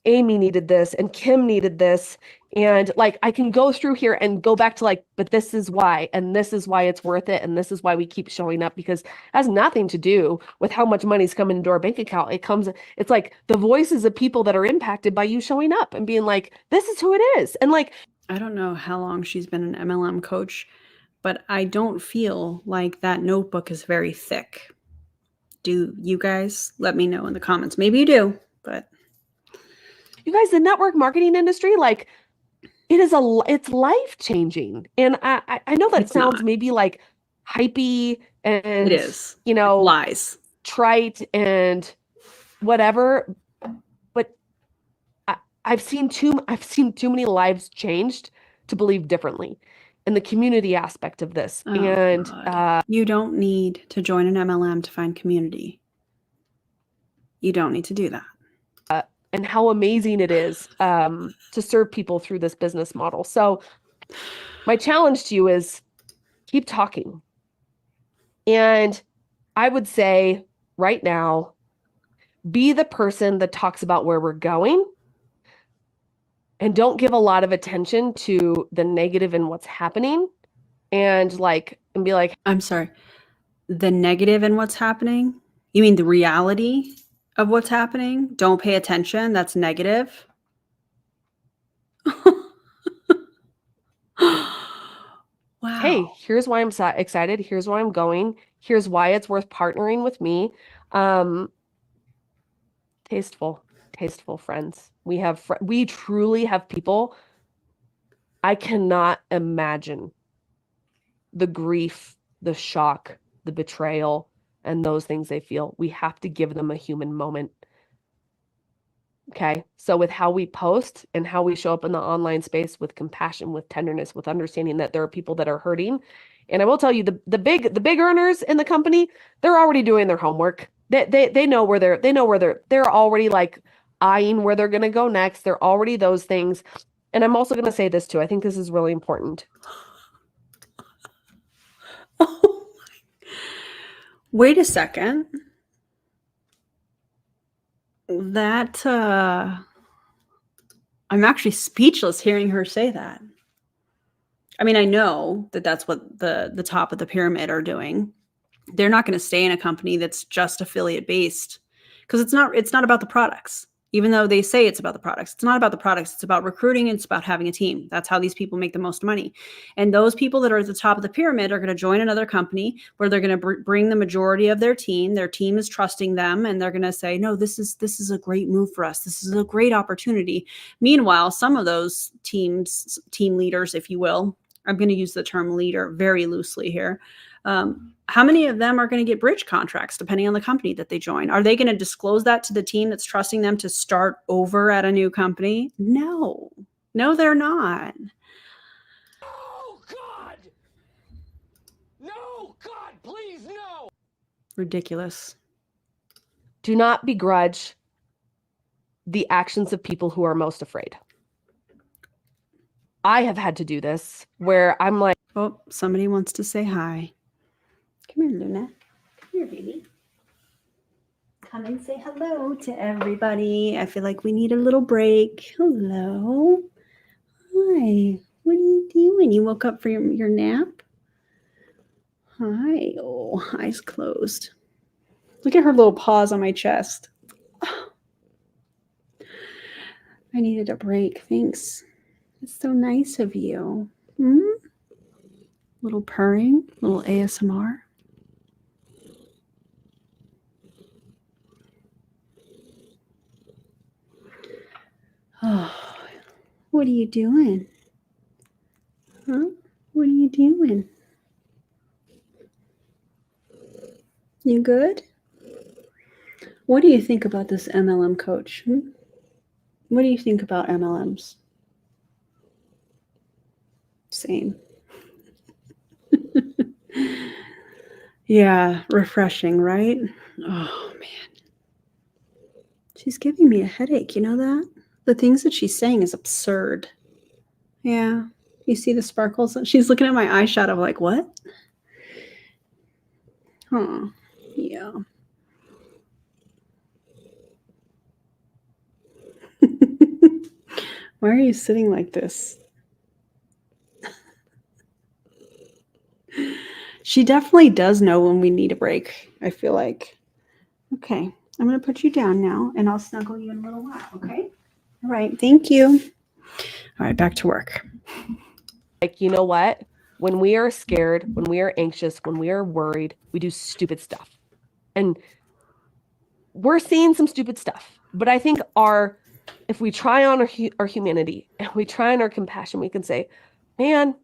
Amy needed this and Kim needed this. And like, I can go through here and go back to like, but this is why, and this is why it's worth it. And this is why we keep showing up, because it has nothing to do with how much money's coming into our bank account. It's like the voices of people that are impacted by you showing up and being like, this is who it is. And like, I don't know how long she's been an MLM coach, but I don't feel like that notebook is very thick. Do you guys? Let me know in the comments. Maybe you do, but you guys, the network marketing industry, like it's life changing. And I know that It's sounds not. maybe like hypey and, It is. you know, Lies. trite and whatever, but I've seen too many lives changed to believe differently in the community aspect of this. Oh, and God. You don't need to join an MLM to find community. You don't need to do that. and how amazing it is to serve people through this business model. So my challenge to you is keep talking. And I would say right now, be the person that talks about where we're going and don't give a lot of attention to the negative and what's happening, and be like, I'm sorry. The negative in what's happening? You mean the reality of what's happening? Don't pay attention. That's negative. Wow. hey, here's why I'm so excited. Here's why I'm going. Here's why it's worth partnering with me. Tasteful friends. We truly have people. I cannot imagine the grief, the shock, the betrayal, and those things they feel. We have to give them a human moment. Okay. So with how we post and how we show up in the online space, with compassion, with tenderness, with understanding that there are people that are hurting. And I will tell you, the big earners in the company, they're already doing their homework. They know where they're already like eyeing where they're going to go next. They're already those things. And I'm also going to say this too. I think this is really important. Wait a second. That I'm actually speechless hearing her say that. I mean, I know that that's what the top of the pyramid are doing. They're not going to stay in a company that's just affiliate based, because it's not about the products. Even though they say it's about the products, it's not about the products. It's about recruiting. And it's about having a team. That's how these people make the most money. And those people that are at the top of the pyramid are going to join another company where they're going to bring the majority of their team. Their team is trusting them, and they're going to say, no, this is a great move for us. This is a great opportunity. Meanwhile, some of those team leaders, if you will, I'm going to use the term leader very loosely here. How many of them are going to get bridge contracts depending on the company that they join? Are they going to disclose that to the team that's trusting them to start over at a new company? No, they're not. Oh, God! No, God, please, no! Ridiculous. Do not begrudge the actions of people who are most afraid. I have had to do this where I'm like, oh, somebody wants to say hi. Come here, Luna. Come here, baby. Come and say hello to everybody. I feel like we need a little break. Hello. Hi. What are you doing? You woke up for your nap? Hi. Oh, eyes closed. Look at her little paws on my chest. Oh. I needed a break. Thanks. It's so nice of you. Little purring, little ASMR. Oh, what are you doing? Huh? What are you doing? You good? What do you think about this MLM coach? What do you think about MLMs? Same. Yeah, refreshing, right? Oh, man. She's giving me a headache, you know that? The things that she's saying is absurd. Yeah. You see the sparkles? She's looking at my eyeshadow like, what? Huh. Yeah. Why are you sitting like this? She definitely does know when we need a break, I feel like. Okay, I'm going to put you down now, and I'll snuggle you in a little while, okay? All right, thank you. All right, back to work. Like, you know what? When we are scared, when we are anxious, when we are worried, we do stupid stuff. And we're seeing some stupid stuff. But I think if we try on our humanity and we try on our compassion, we can say, man,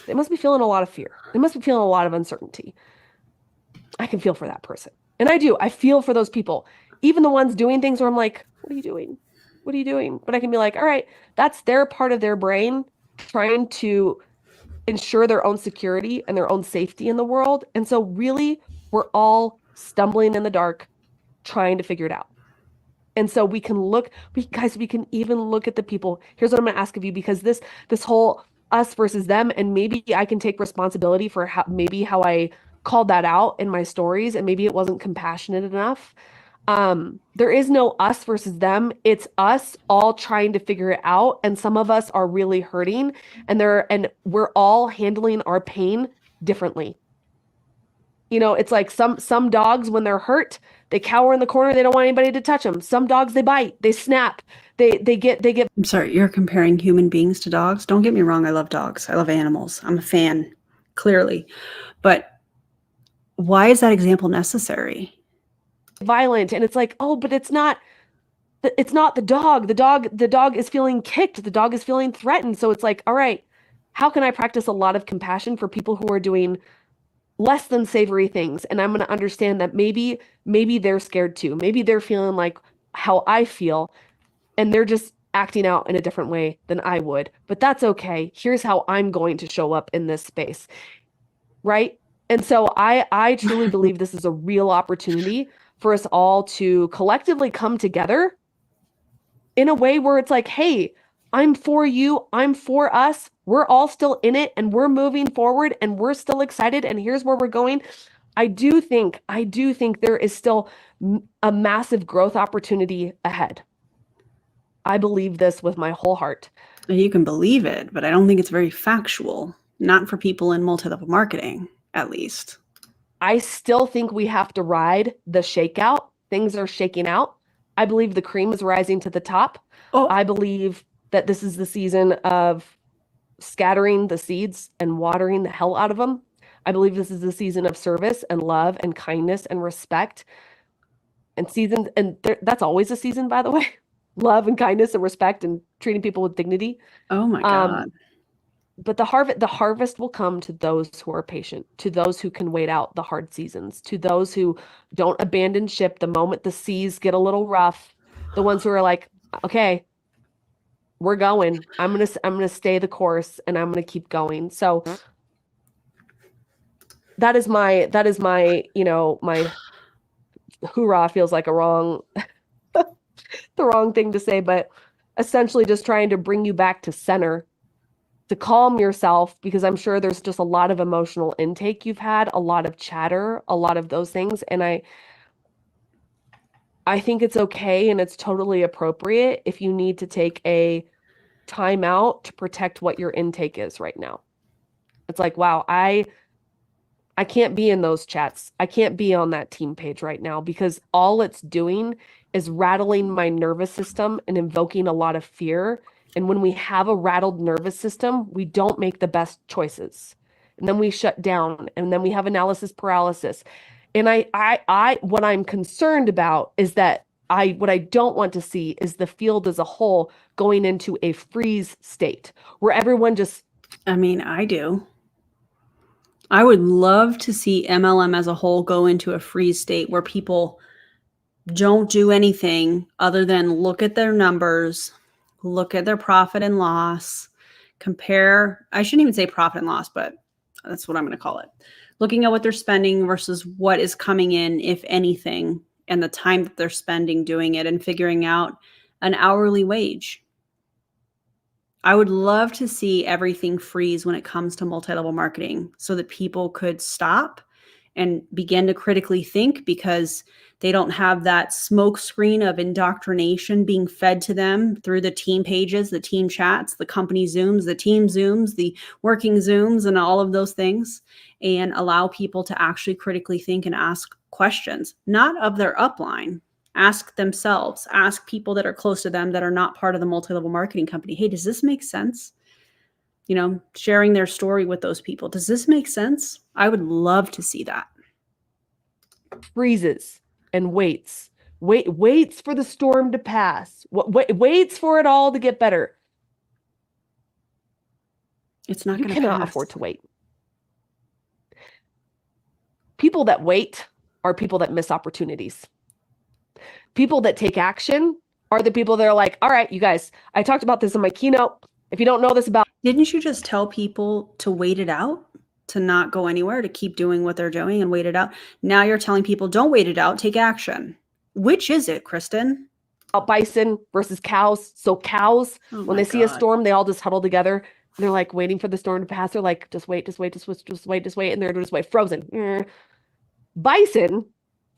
they must be feeling a lot of fear. They must be feeling a lot of uncertainty. I can feel for that person. And I do. I feel for those people. Even the ones doing things where I'm like, what are you doing? What are you doing? But I can be like, all right, that's their part of their brain trying to ensure their own security and their own safety in the world. And so really, we're all stumbling in the dark, trying to figure it out. And so we can we can even look at the people. Here's what I'm going to ask of you, because this whole us versus them, and maybe I can take responsibility for how I called that out in my stories, and maybe it wasn't compassionate enough. There is no us versus them. It's us all trying to figure it out. And some of us are really hurting, and we're all handling our pain differently. You know, it's like some dogs, when they're hurt, they cower in the corner. They don't want anybody to touch them. Some dogs, they bite, they snap, they get. I'm sorry, you're comparing human beings to dogs? Don't get me wrong, I love dogs. I love animals. I'm a fan, clearly. But why is that example necessary? Violent. And it's like, oh, but it's not the dog. The dog is feeling kicked. The dog is feeling threatened. So it's like, all right, how can I practice a lot of compassion for people who are doing less than savory things? And I'm going to understand that maybe they're scared too. Maybe they're feeling like how I feel, and they're just acting out in a different way than I would. But that's okay. Here's how I'm going to show up in this space. Right? And so I truly believe this is a real opportunity for us all to collectively come together in a way where it's like, hey, I'm for you, I'm for us, we're all still in it, and we're moving forward, and we're still excited, and here's where we're going. I do think there is still a massive growth opportunity ahead. I believe this with my whole heart. You can believe it, but I don't think it's very factual. Not for people in multi-level marketing, at least. I still think we have to ride the shakeout. Things are shaking out. I believe the cream is rising to the top. Oh. I believe that this is the season of scattering the seeds and watering the hell out of them. I believe this is the season of service and love and kindness and respect. And that's always a season, by the way. Love and kindness and respect and treating people with dignity. Oh my God. But the harvest will come to those who are patient, to those who can wait out the hard seasons, to those who don't abandon ship the moment the seas get a little rough, the ones who are like, okay, we're going. I'm going to stay the course, and I'm going to keep going. So that is my, my hoorah feels like the wrong thing to say, but essentially just trying to bring you back to center, to calm yourself, because I'm sure there's just a lot of emotional intake you've had, a lot of chatter, a lot of those things. And I think it's okay, and it's totally appropriate if you need to take a time out to protect what your intake is right now. It's like, wow, I can't be in those chats. I can't be on that team page right now, because all it's doing is rattling my nervous system and invoking a lot of fear. And when we have a rattled nervous system, we don't make the best choices. And then we shut down, and then we have analysis paralysis. And what I'm concerned about is that what I don't want to see is the field as a whole going into a freeze state where everyone just... I mean, I do. I would love to see MLM as a whole go into a freeze state where people don't do anything other than look at their numbers, look at their profit and loss, compare. I shouldn't even say profit and loss, but that's what I'm going to call it. Looking at what they're spending versus what is coming in, if anything, and the time that they're spending doing it, and figuring out an hourly wage. I would love to see everything freeze when it comes to multi-level marketing, so that people could stop and begin to critically think, because they don't have that smoke screen of indoctrination being fed to them through the team pages, the team chats, the company Zooms, the team Zooms, the working Zooms, and all of those things, and allow people to actually critically think and ask questions, not of their upline. Ask themselves, ask people that are close to them that are not part of the multi-level marketing company. Hey, does this make sense? You know, sharing their story with those people. Does this make sense? I would love to see that. Freezes and waits for the storm to pass, waits for it all to get better. It's not You going to cannot pass. afford to wait. People that wait are people that miss opportunities. People that take action are the people that are like, all right, you guys, I talked about this in my keynote. If you don't know this about, Didn't you just tell people to wait it out, to not go anywhere, to keep doing what they're doing and wait it out? Now you're telling people, don't wait it out, take action. Which is it, Kristen? bison versus cows. So cows, Oh when my they see a God. storm, they all just huddle together. And they're like waiting for the storm to pass. They're like, just wait. And they're just wait, frozen. Bison,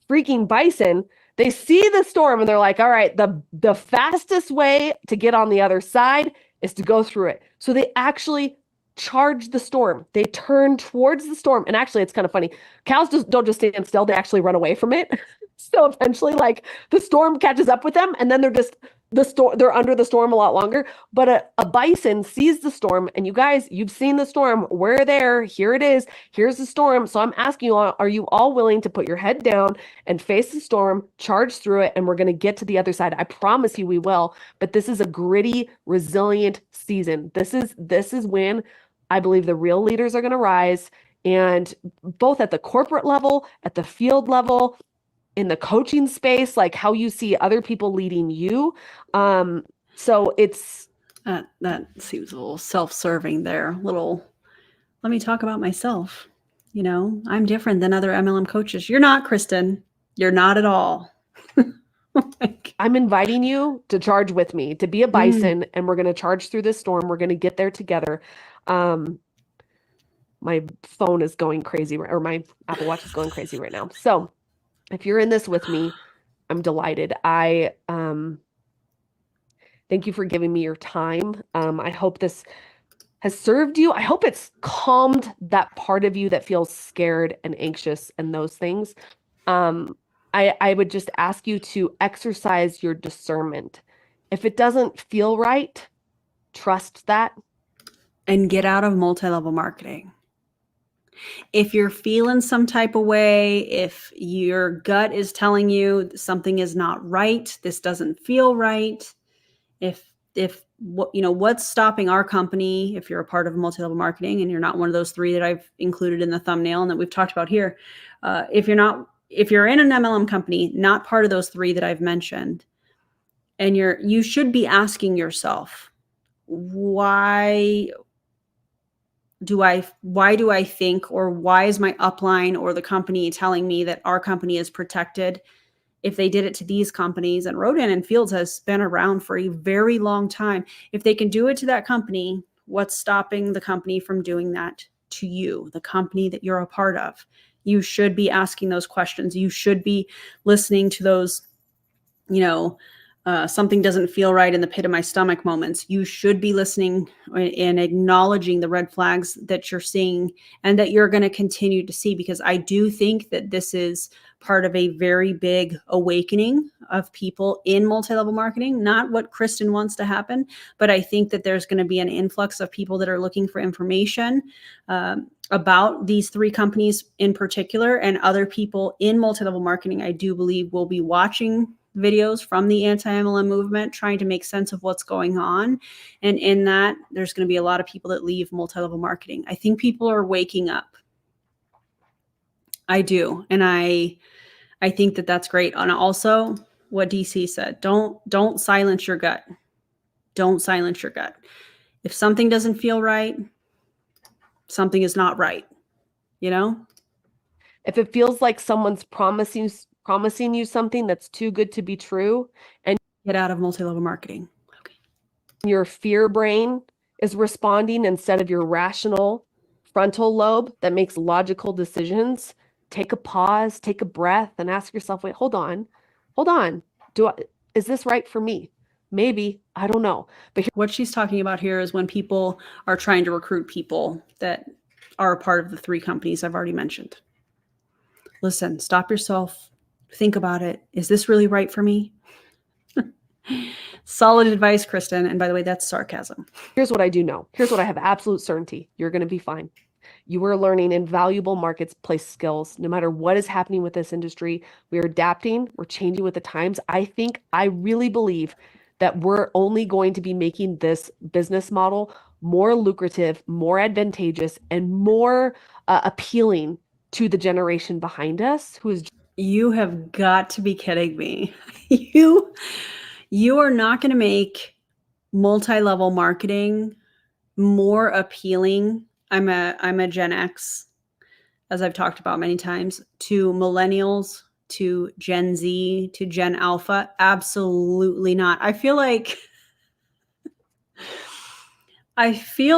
freaking bison, they see the storm and they're like, all right, the fastest way to get on the other side is to go through it. So they actually charge the storm. They turn towards the storm. And actually, it's kind of funny. Cows don't just stand still. They actually run away from it. So eventually, like, the storm catches up with them, and then they're under the storm a lot longer. But a bison sees the storm, and you guys, you've seen the storm. We're there. Here it is. Here's the storm. So I'm asking you all, are you all willing to put your head down and face the storm, charge through it, and we're going to get to the other side? I promise you we will. But this is a gritty, resilient season. This is when I believe the real leaders are going to rise, and both at the corporate level, at the field level, in the coaching space, like how you see other people leading you. So it's that seems a little self-serving there. Let me talk about myself. You know, I'm different than other MLM coaches. You're not, Kristen. You're not at all. I'm inviting you to charge with me, to be a bison, and we're going to charge through this storm. We're going to get there together. My phone is going crazy, or my Apple Watch is going crazy right now. So if you're in this with me, I'm delighted. I thank you for giving me your time. I hope this has served you. I hope it's calmed that part of you that feels scared and anxious and those things. I would just ask you to exercise your discernment. If it doesn't feel right, trust that. And get out of multi-level marketing. If you're feeling some type of way, if your gut is telling you something is not right, this doesn't feel right, if what's stopping our company, if you're a part of multi-level marketing and you're not one of those 3 that I've included in the thumbnail and that we've talked about here, if you're in an MLM company, not part of those 3 that I've mentioned, and you should be asking yourself, why do I think, or why is my upline or the company telling me that our company is protected? If they did it to these companies, and Rodan and Fields has been around for a very long time, if they can do it to that company, what's stopping the company from doing that to you, the company that you're a part of? You should be asking those questions. You should be listening to those, something doesn't feel right in the pit of my stomach moments. You should be listening and acknowledging the red flags that you're seeing and that you're going to continue to see, because I do think that this is part of a very big awakening of people in multi-level marketing. Not what Kristen wants to happen, but I think that there's going to be an influx of people that are looking for information about these 3 companies in particular, and other people in multi-level marketing, I do believe, will be watching videos from the anti-MLM movement, trying to make sense of what's going on. And in that, there's going to be a lot of people that leave multi-level marketing. I think people are waking up. I do. And I think that that's great. And also what DC said, don't silence your gut. Don't silence your gut. If something doesn't feel right, something is not right. If it feels like someone's promising you something that's too good to be true, and get out of multi-level marketing. Okay. Your fear brain is responding instead of your rational frontal lobe that makes logical decisions, take a pause, take a breath, and ask yourself, wait, hold on. Is this right for me? Maybe, I don't know. But What she's talking about here is when people are trying to recruit people that are a part of the 3 companies I've already mentioned. Listen, stop yourself, think about it. Is this really right for me? Solid advice, Kristen. And by the way, that's sarcasm. here's what I do know. Here's what I have absolute certainty. You're going to be fine. You are learning invaluable marketplace skills. No matter what is happening with this industry, we are adapting, we're changing with the times. I really believe that we're only going to be making this business model more lucrative, more advantageous, and more appealing to the generation behind us who is. You have got to be kidding me. You are not going to make multi-level marketing more appealing. I'm a Gen X, as I've talked about many times, to millennials, to Gen Z, to Gen Alpha. Absolutely not. I feel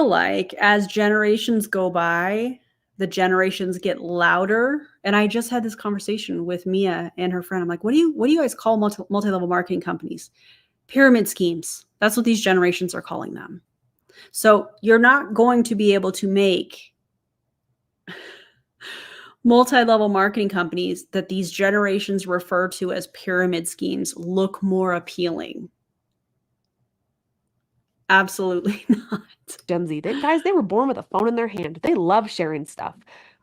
like as generations go by, the generations get louder. And I just had this conversation with Mia and her friend. I'm like, what do you guys call multi-level marketing companies? Pyramid schemes. That's what these generations are calling them. So you're not going to be able to make multi-level marketing companies that these generations refer to as pyramid schemes look more appealing. Absolutely not. Gen Z. They were born with a phone in their hand. They love sharing stuff.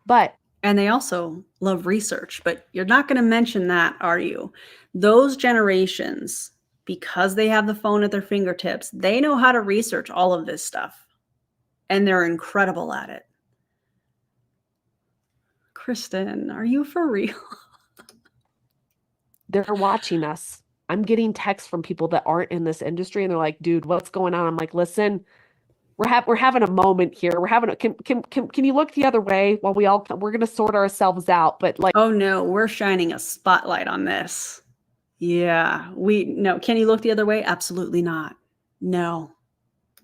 And they also love research, but you're not going to mention that, are you? Those generations, because they have the phone at their fingertips, they know how to research all of this stuff. And they're incredible at it. Kristen, are you for real? They're watching us. I'm getting texts from people that aren't in this industry, and they're like, dude, what's going on? I'm like, listen, we're having a moment here. Can you look the other way while we're going to sort ourselves out. But like, oh no, we're shining a spotlight on this. Yeah, no. Can you look the other way? Absolutely not. No.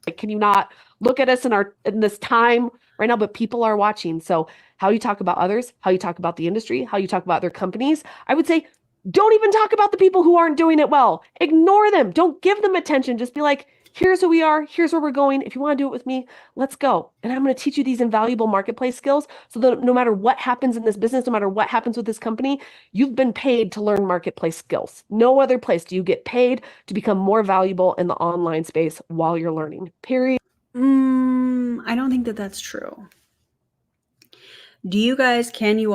like, can you not look at us in this time right now? But people are watching. So how you talk about others, how you talk about the industry, how you talk about their companies, I would say, don't even talk about the people who aren't doing it well. Ignore them. Don't give them attention. Just be like, here's who we are. Here's where we're going. If you want to do it with me, let's go. And I'm going to teach you these invaluable marketplace skills so that no matter what happens in this business, no matter what happens with this company, you've been paid to learn marketplace skills. No other place do you get paid to become more valuable in the online space while you're learning. Period. I don't think that that's true. Do you guys, can you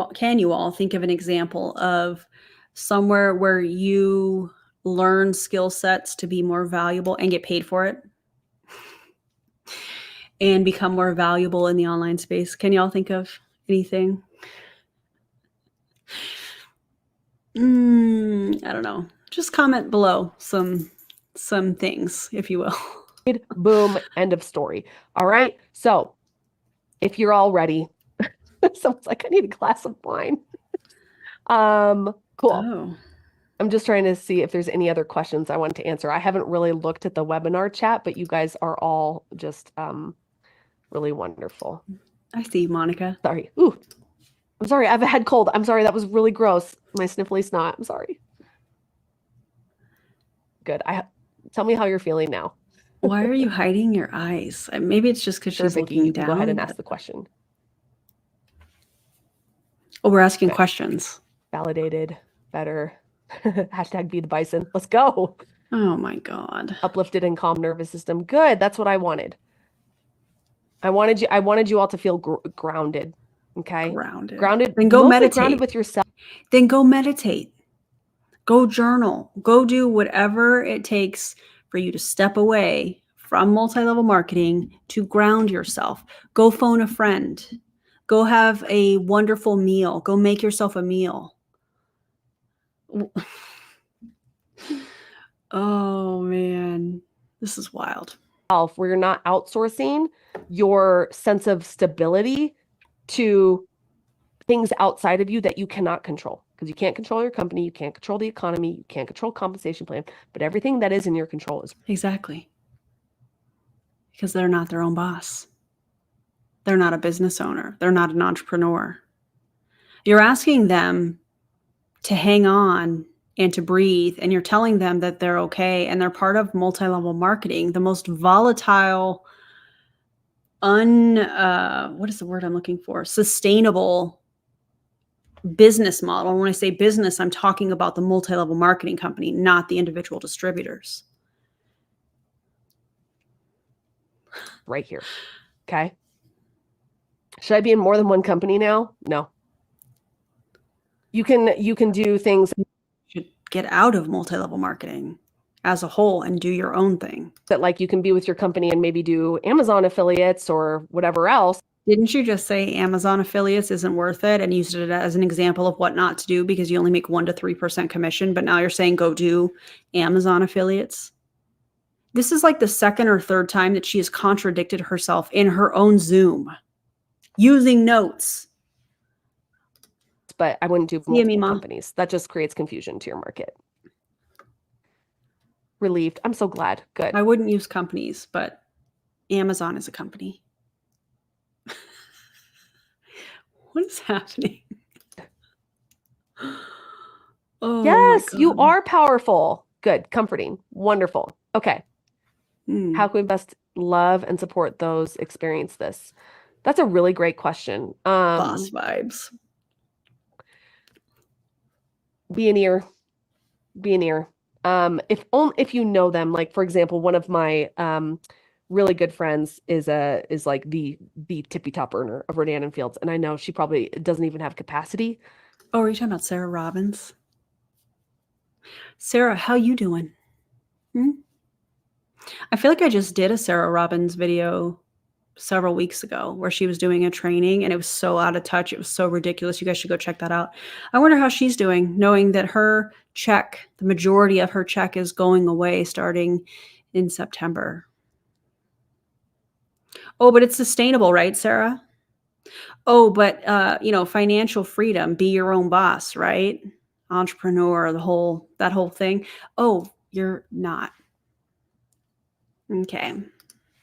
all think of an example of somewhere where you learn skill sets to be more valuable and get paid for it and become more valuable in the online space? Can y'all think of anything? I don't know. Just comment below some things, if you will. Boom, end of story. All right. So if you're all ready, someone's like, I need a glass of wine. Cool. Oh. I'm just trying to see if there's any other questions I want to answer. I haven't really looked at the webinar chat, but you guys are all just really wonderful. I see you, Monica. Sorry. Ooh, I'm sorry. I have a head cold. I'm sorry. That was really gross. My sniffly snot. I'm sorry. Good. Tell me how you're feeling now. Why are you hiding your eyes? Maybe it's just because Sure, she's Vicky, looking you can down. go ahead and ask the question. Oh, we're asking Okay. questions. Validated. Better. Hashtag be the Bison. Let's go. Oh my God. Uplifted and calm nervous system. Good. That's what I wanted. I wanted you all to feel grounded. Okay. Grounded. Then go mostly meditate. Grounded with yourself. Then go meditate. Go journal. Go do whatever it takes for you to step away from multi-level marketing to ground yourself. Go phone a friend. Go have a wonderful meal. Go make yourself a meal. Oh man, this is wild. Where you're not outsourcing your sense of stability to things outside of you that you cannot control, because you can't control your company, you can't control the economy, you can't control compensation plan, but everything that is in your control is. Exactly. Because they're not their own boss. They're not a business owner. They're not an entrepreneur. You're asking them to hang on and to breathe, and you're telling them that they're okay and they're part of multi-level marketing, the most volatile, what is the word I'm looking for? Sustainable business model. When I say business, I'm talking about the multi-level marketing company, not the individual distributors. Right here. Okay. Should I be in more than one company now? No. You can do things You should get out of multi-level marketing as a whole and do your own thing. that like you can be with your company and maybe do Amazon affiliates or whatever else. Didn't you just say Amazon affiliates isn't worth it and used it as an example of what not to do because you only make 1 to 3% commission, but now you're saying go do Amazon affiliates? This is like the second or third time that she has contradicted herself in her own Zoom using notes. But I wouldn't do See you, multiple Mima. companies. That just creates confusion to your market. Relieved. I'm so glad. Good. I wouldn't use companies, but Amazon is a company. What is happening? Oh, Yes, my you God. are powerful. Good. Comforting. Wonderful. Okay. Hmm. How can we best love and support those experience this? That's a really great question. Boss vibes. Be an ear. Be an ear. If you know them, like for example, one of my really good friends is like the tippy top earner of Rodan and Fields, and I know she probably doesn't even have capacity. Oh, are you talking about Sarah Robbins? Sarah, how you doing? I feel like I just did a Sarah Robbins video several weeks ago where she was doing a training and it was so out of touch. It was so ridiculous. You guys should go check that out. I wonder how she's doing, knowing that her check, the majority of her check is going away starting in September. Oh, but it's sustainable, right, Sarah? Oh, but financial freedom, be your own boss, right? Entrepreneur, that whole thing. Oh, you're not. Okay.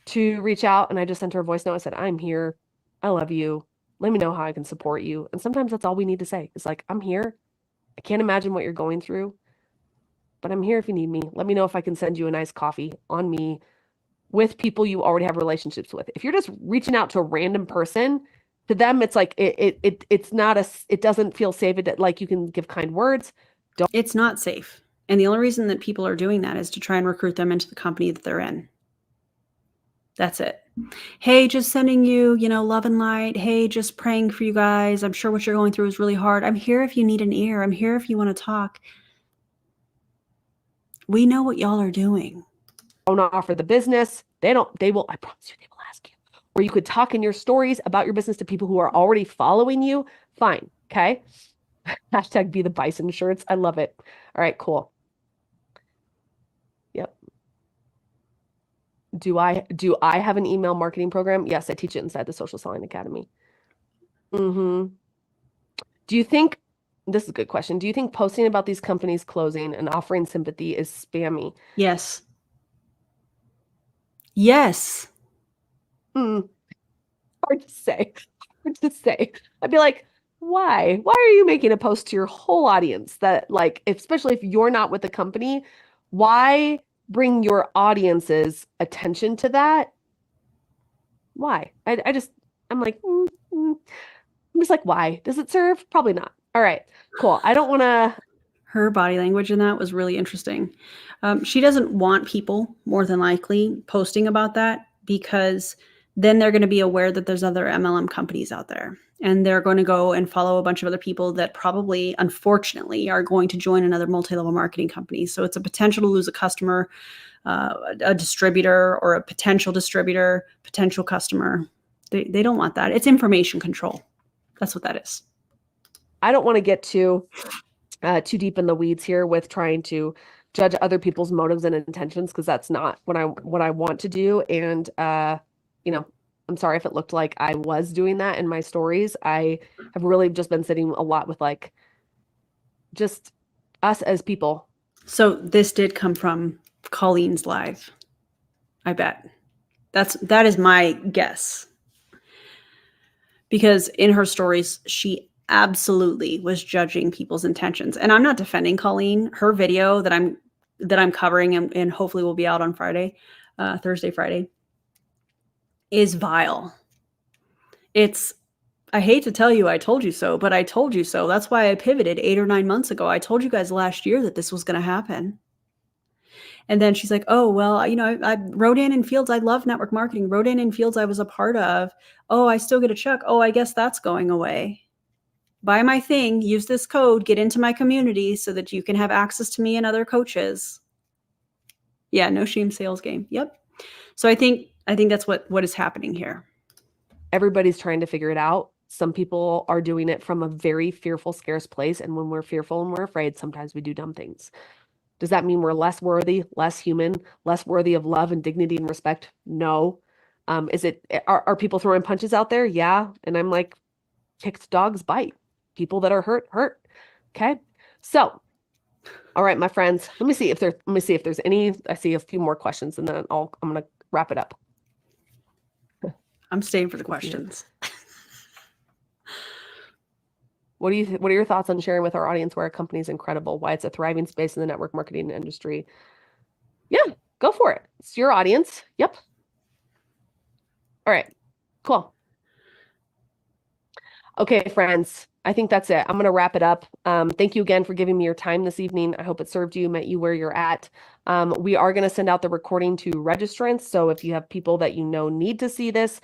To reach out, and I just sent her a voice note. I said, I'm here. I love you. Let me know how I can support you. And sometimes that's all we need to say. It's like, I'm here. I can't imagine what you're going through, but I'm here if you need me. Let me know if I can send you a nice coffee on me with people you already have relationships with. If you're just reaching out to a random person, to them, it's like, it's not it doesn't feel safe. Like you can give kind words. It's not safe. And the only reason that people are doing that is to try and recruit them into the company that they're in. That's it. Hey, just sending you, love and light. Hey, just praying for you guys. I'm sure what you're going through is really hard. I'm here if you need an ear. I'm here if you want to talk. We know what y'all are doing. Don't offer the business. They will, I promise you, they will ask you. Or you could talk in your stories about your business to people who are already following you. Fine. Okay. Hashtag be the Bison shirts. I love it. All right, cool. Yep. Do I have an email marketing program? Yes, I teach it inside the Social Selling Academy. Do you think, this is a good question, do you think posting about these companies closing and offering sympathy is spammy? Yes. Yes. Hard to say. I'd be like, why? Why are you making a post to your whole audience that, like, especially if you're not with the company, why bring your audience's attention to that? Why? I'm like, I'm just like, why? Does it serve? Probably not. All right, cool. I don't want to. Her body language in that was really interesting. She doesn't want people, more than likely, posting about that because then they're going to be aware that there's other MLM companies out there. And they're going to go and follow a bunch of other people that probably, unfortunately, are going to join another multi-level marketing company. So it's a potential to lose a customer, a distributor, or a potential distributor, potential customer. They don't want that. It's information control. That's what that is. I don't want to get too deep in the weeds here with trying to judge other people's motives and intentions, because that's not what I want to do. And I'm sorry if it looked like I was doing that in my stories. I have really just been sitting a lot with like just us as people. So this did come from Colleen's live. I bet. That is my guess. Because in her stories, she absolutely was judging people's intentions. And I'm not defending Colleen. Her video that I'm covering and hopefully will be out on Friday, Thursday, Friday, is vile. I hate to tell you I told you so, but I told you so. That's why I pivoted 8 or 9 months ago. I told you guys last year that this was going to happen. And then she's like, oh, well, I wrote in fields. I love network marketing. Wrote in fields I was a part of. Oh, I still get a check. Oh, I guess that's going away. Buy my thing. Use this code. Get into my community so that you can have access to me and other coaches. Yeah, no shame sales game. Yep. So I think that's what is happening here. Everybody's trying to figure it out. Some people are doing it from a very fearful, scarce place. And when we're fearful and we're afraid, sometimes we do dumb things. Does that mean we're less worthy, less human, less worthy of love and dignity and respect? No. Are people throwing punches out there? Yeah. And I'm like, kicked dogs bite. People that are hurt. Okay. So, all right, my friends, let me see if there's any, I see a few more questions and then I'm going to wrap it up. I'm staying for the questions. What are your thoughts on sharing with our audience why our company is incredible, why it's a thriving space in the network marketing industry? Yeah, go for it. It's your audience. Yep. All right, cool. Okay, friends, I think that's it. I'm going to wrap it up. Thank you again for giving me your time this evening. I hope it served you, met you where you're at. We are going to send out the recording to registrants. So if you have people that you know need to see this,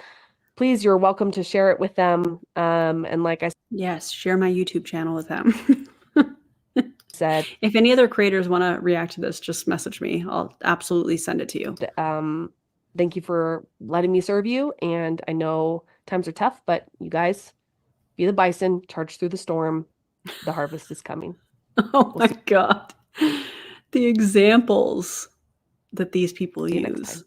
please, you're welcome to share it with them. And like I Yes, share my YouTube channel with them. said, if any other creators want to react to this, just message me. I'll absolutely send it to you. Thank you for letting me serve you. And I know times are tough, but you guys, be the bison, charge through the storm. The harvest is coming. Oh my God. The examples that these people See you next use. time.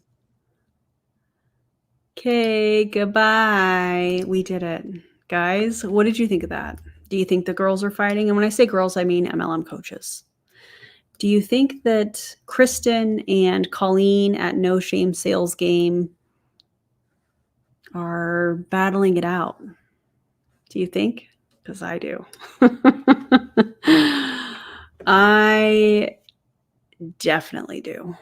Okay, goodbye. We did it. Guys, what did you think of that? Do you think the girls are fighting? And when I say girls, I mean MLM coaches. Do you think that Kristen and Colleen at No Shame Sales Game are battling it out? Do you think? Because I do. I definitely do.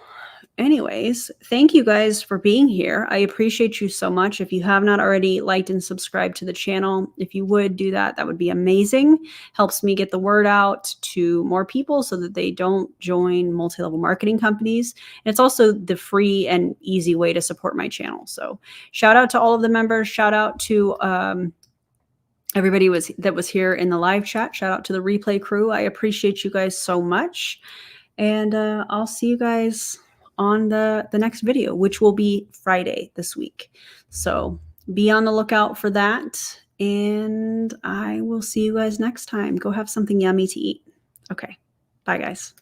Anyways, thank you guys for being here. I appreciate you so much. If you have not already liked and subscribed to the channel, if you would do that, that would be amazing. Helps me get the word out to more people so that they don't join multi-level marketing companies. And it's also the free and easy way to support my channel. So shout out to all of the members. Shout out to everybody that was here in the live chat. Shout out to the replay crew. I appreciate you guys so much. And I'll see you guys on the next video, which will be Friday this week. So be on the lookout for that. And I will see you guys next time. Go have something yummy to eat. Okay. Bye, guys.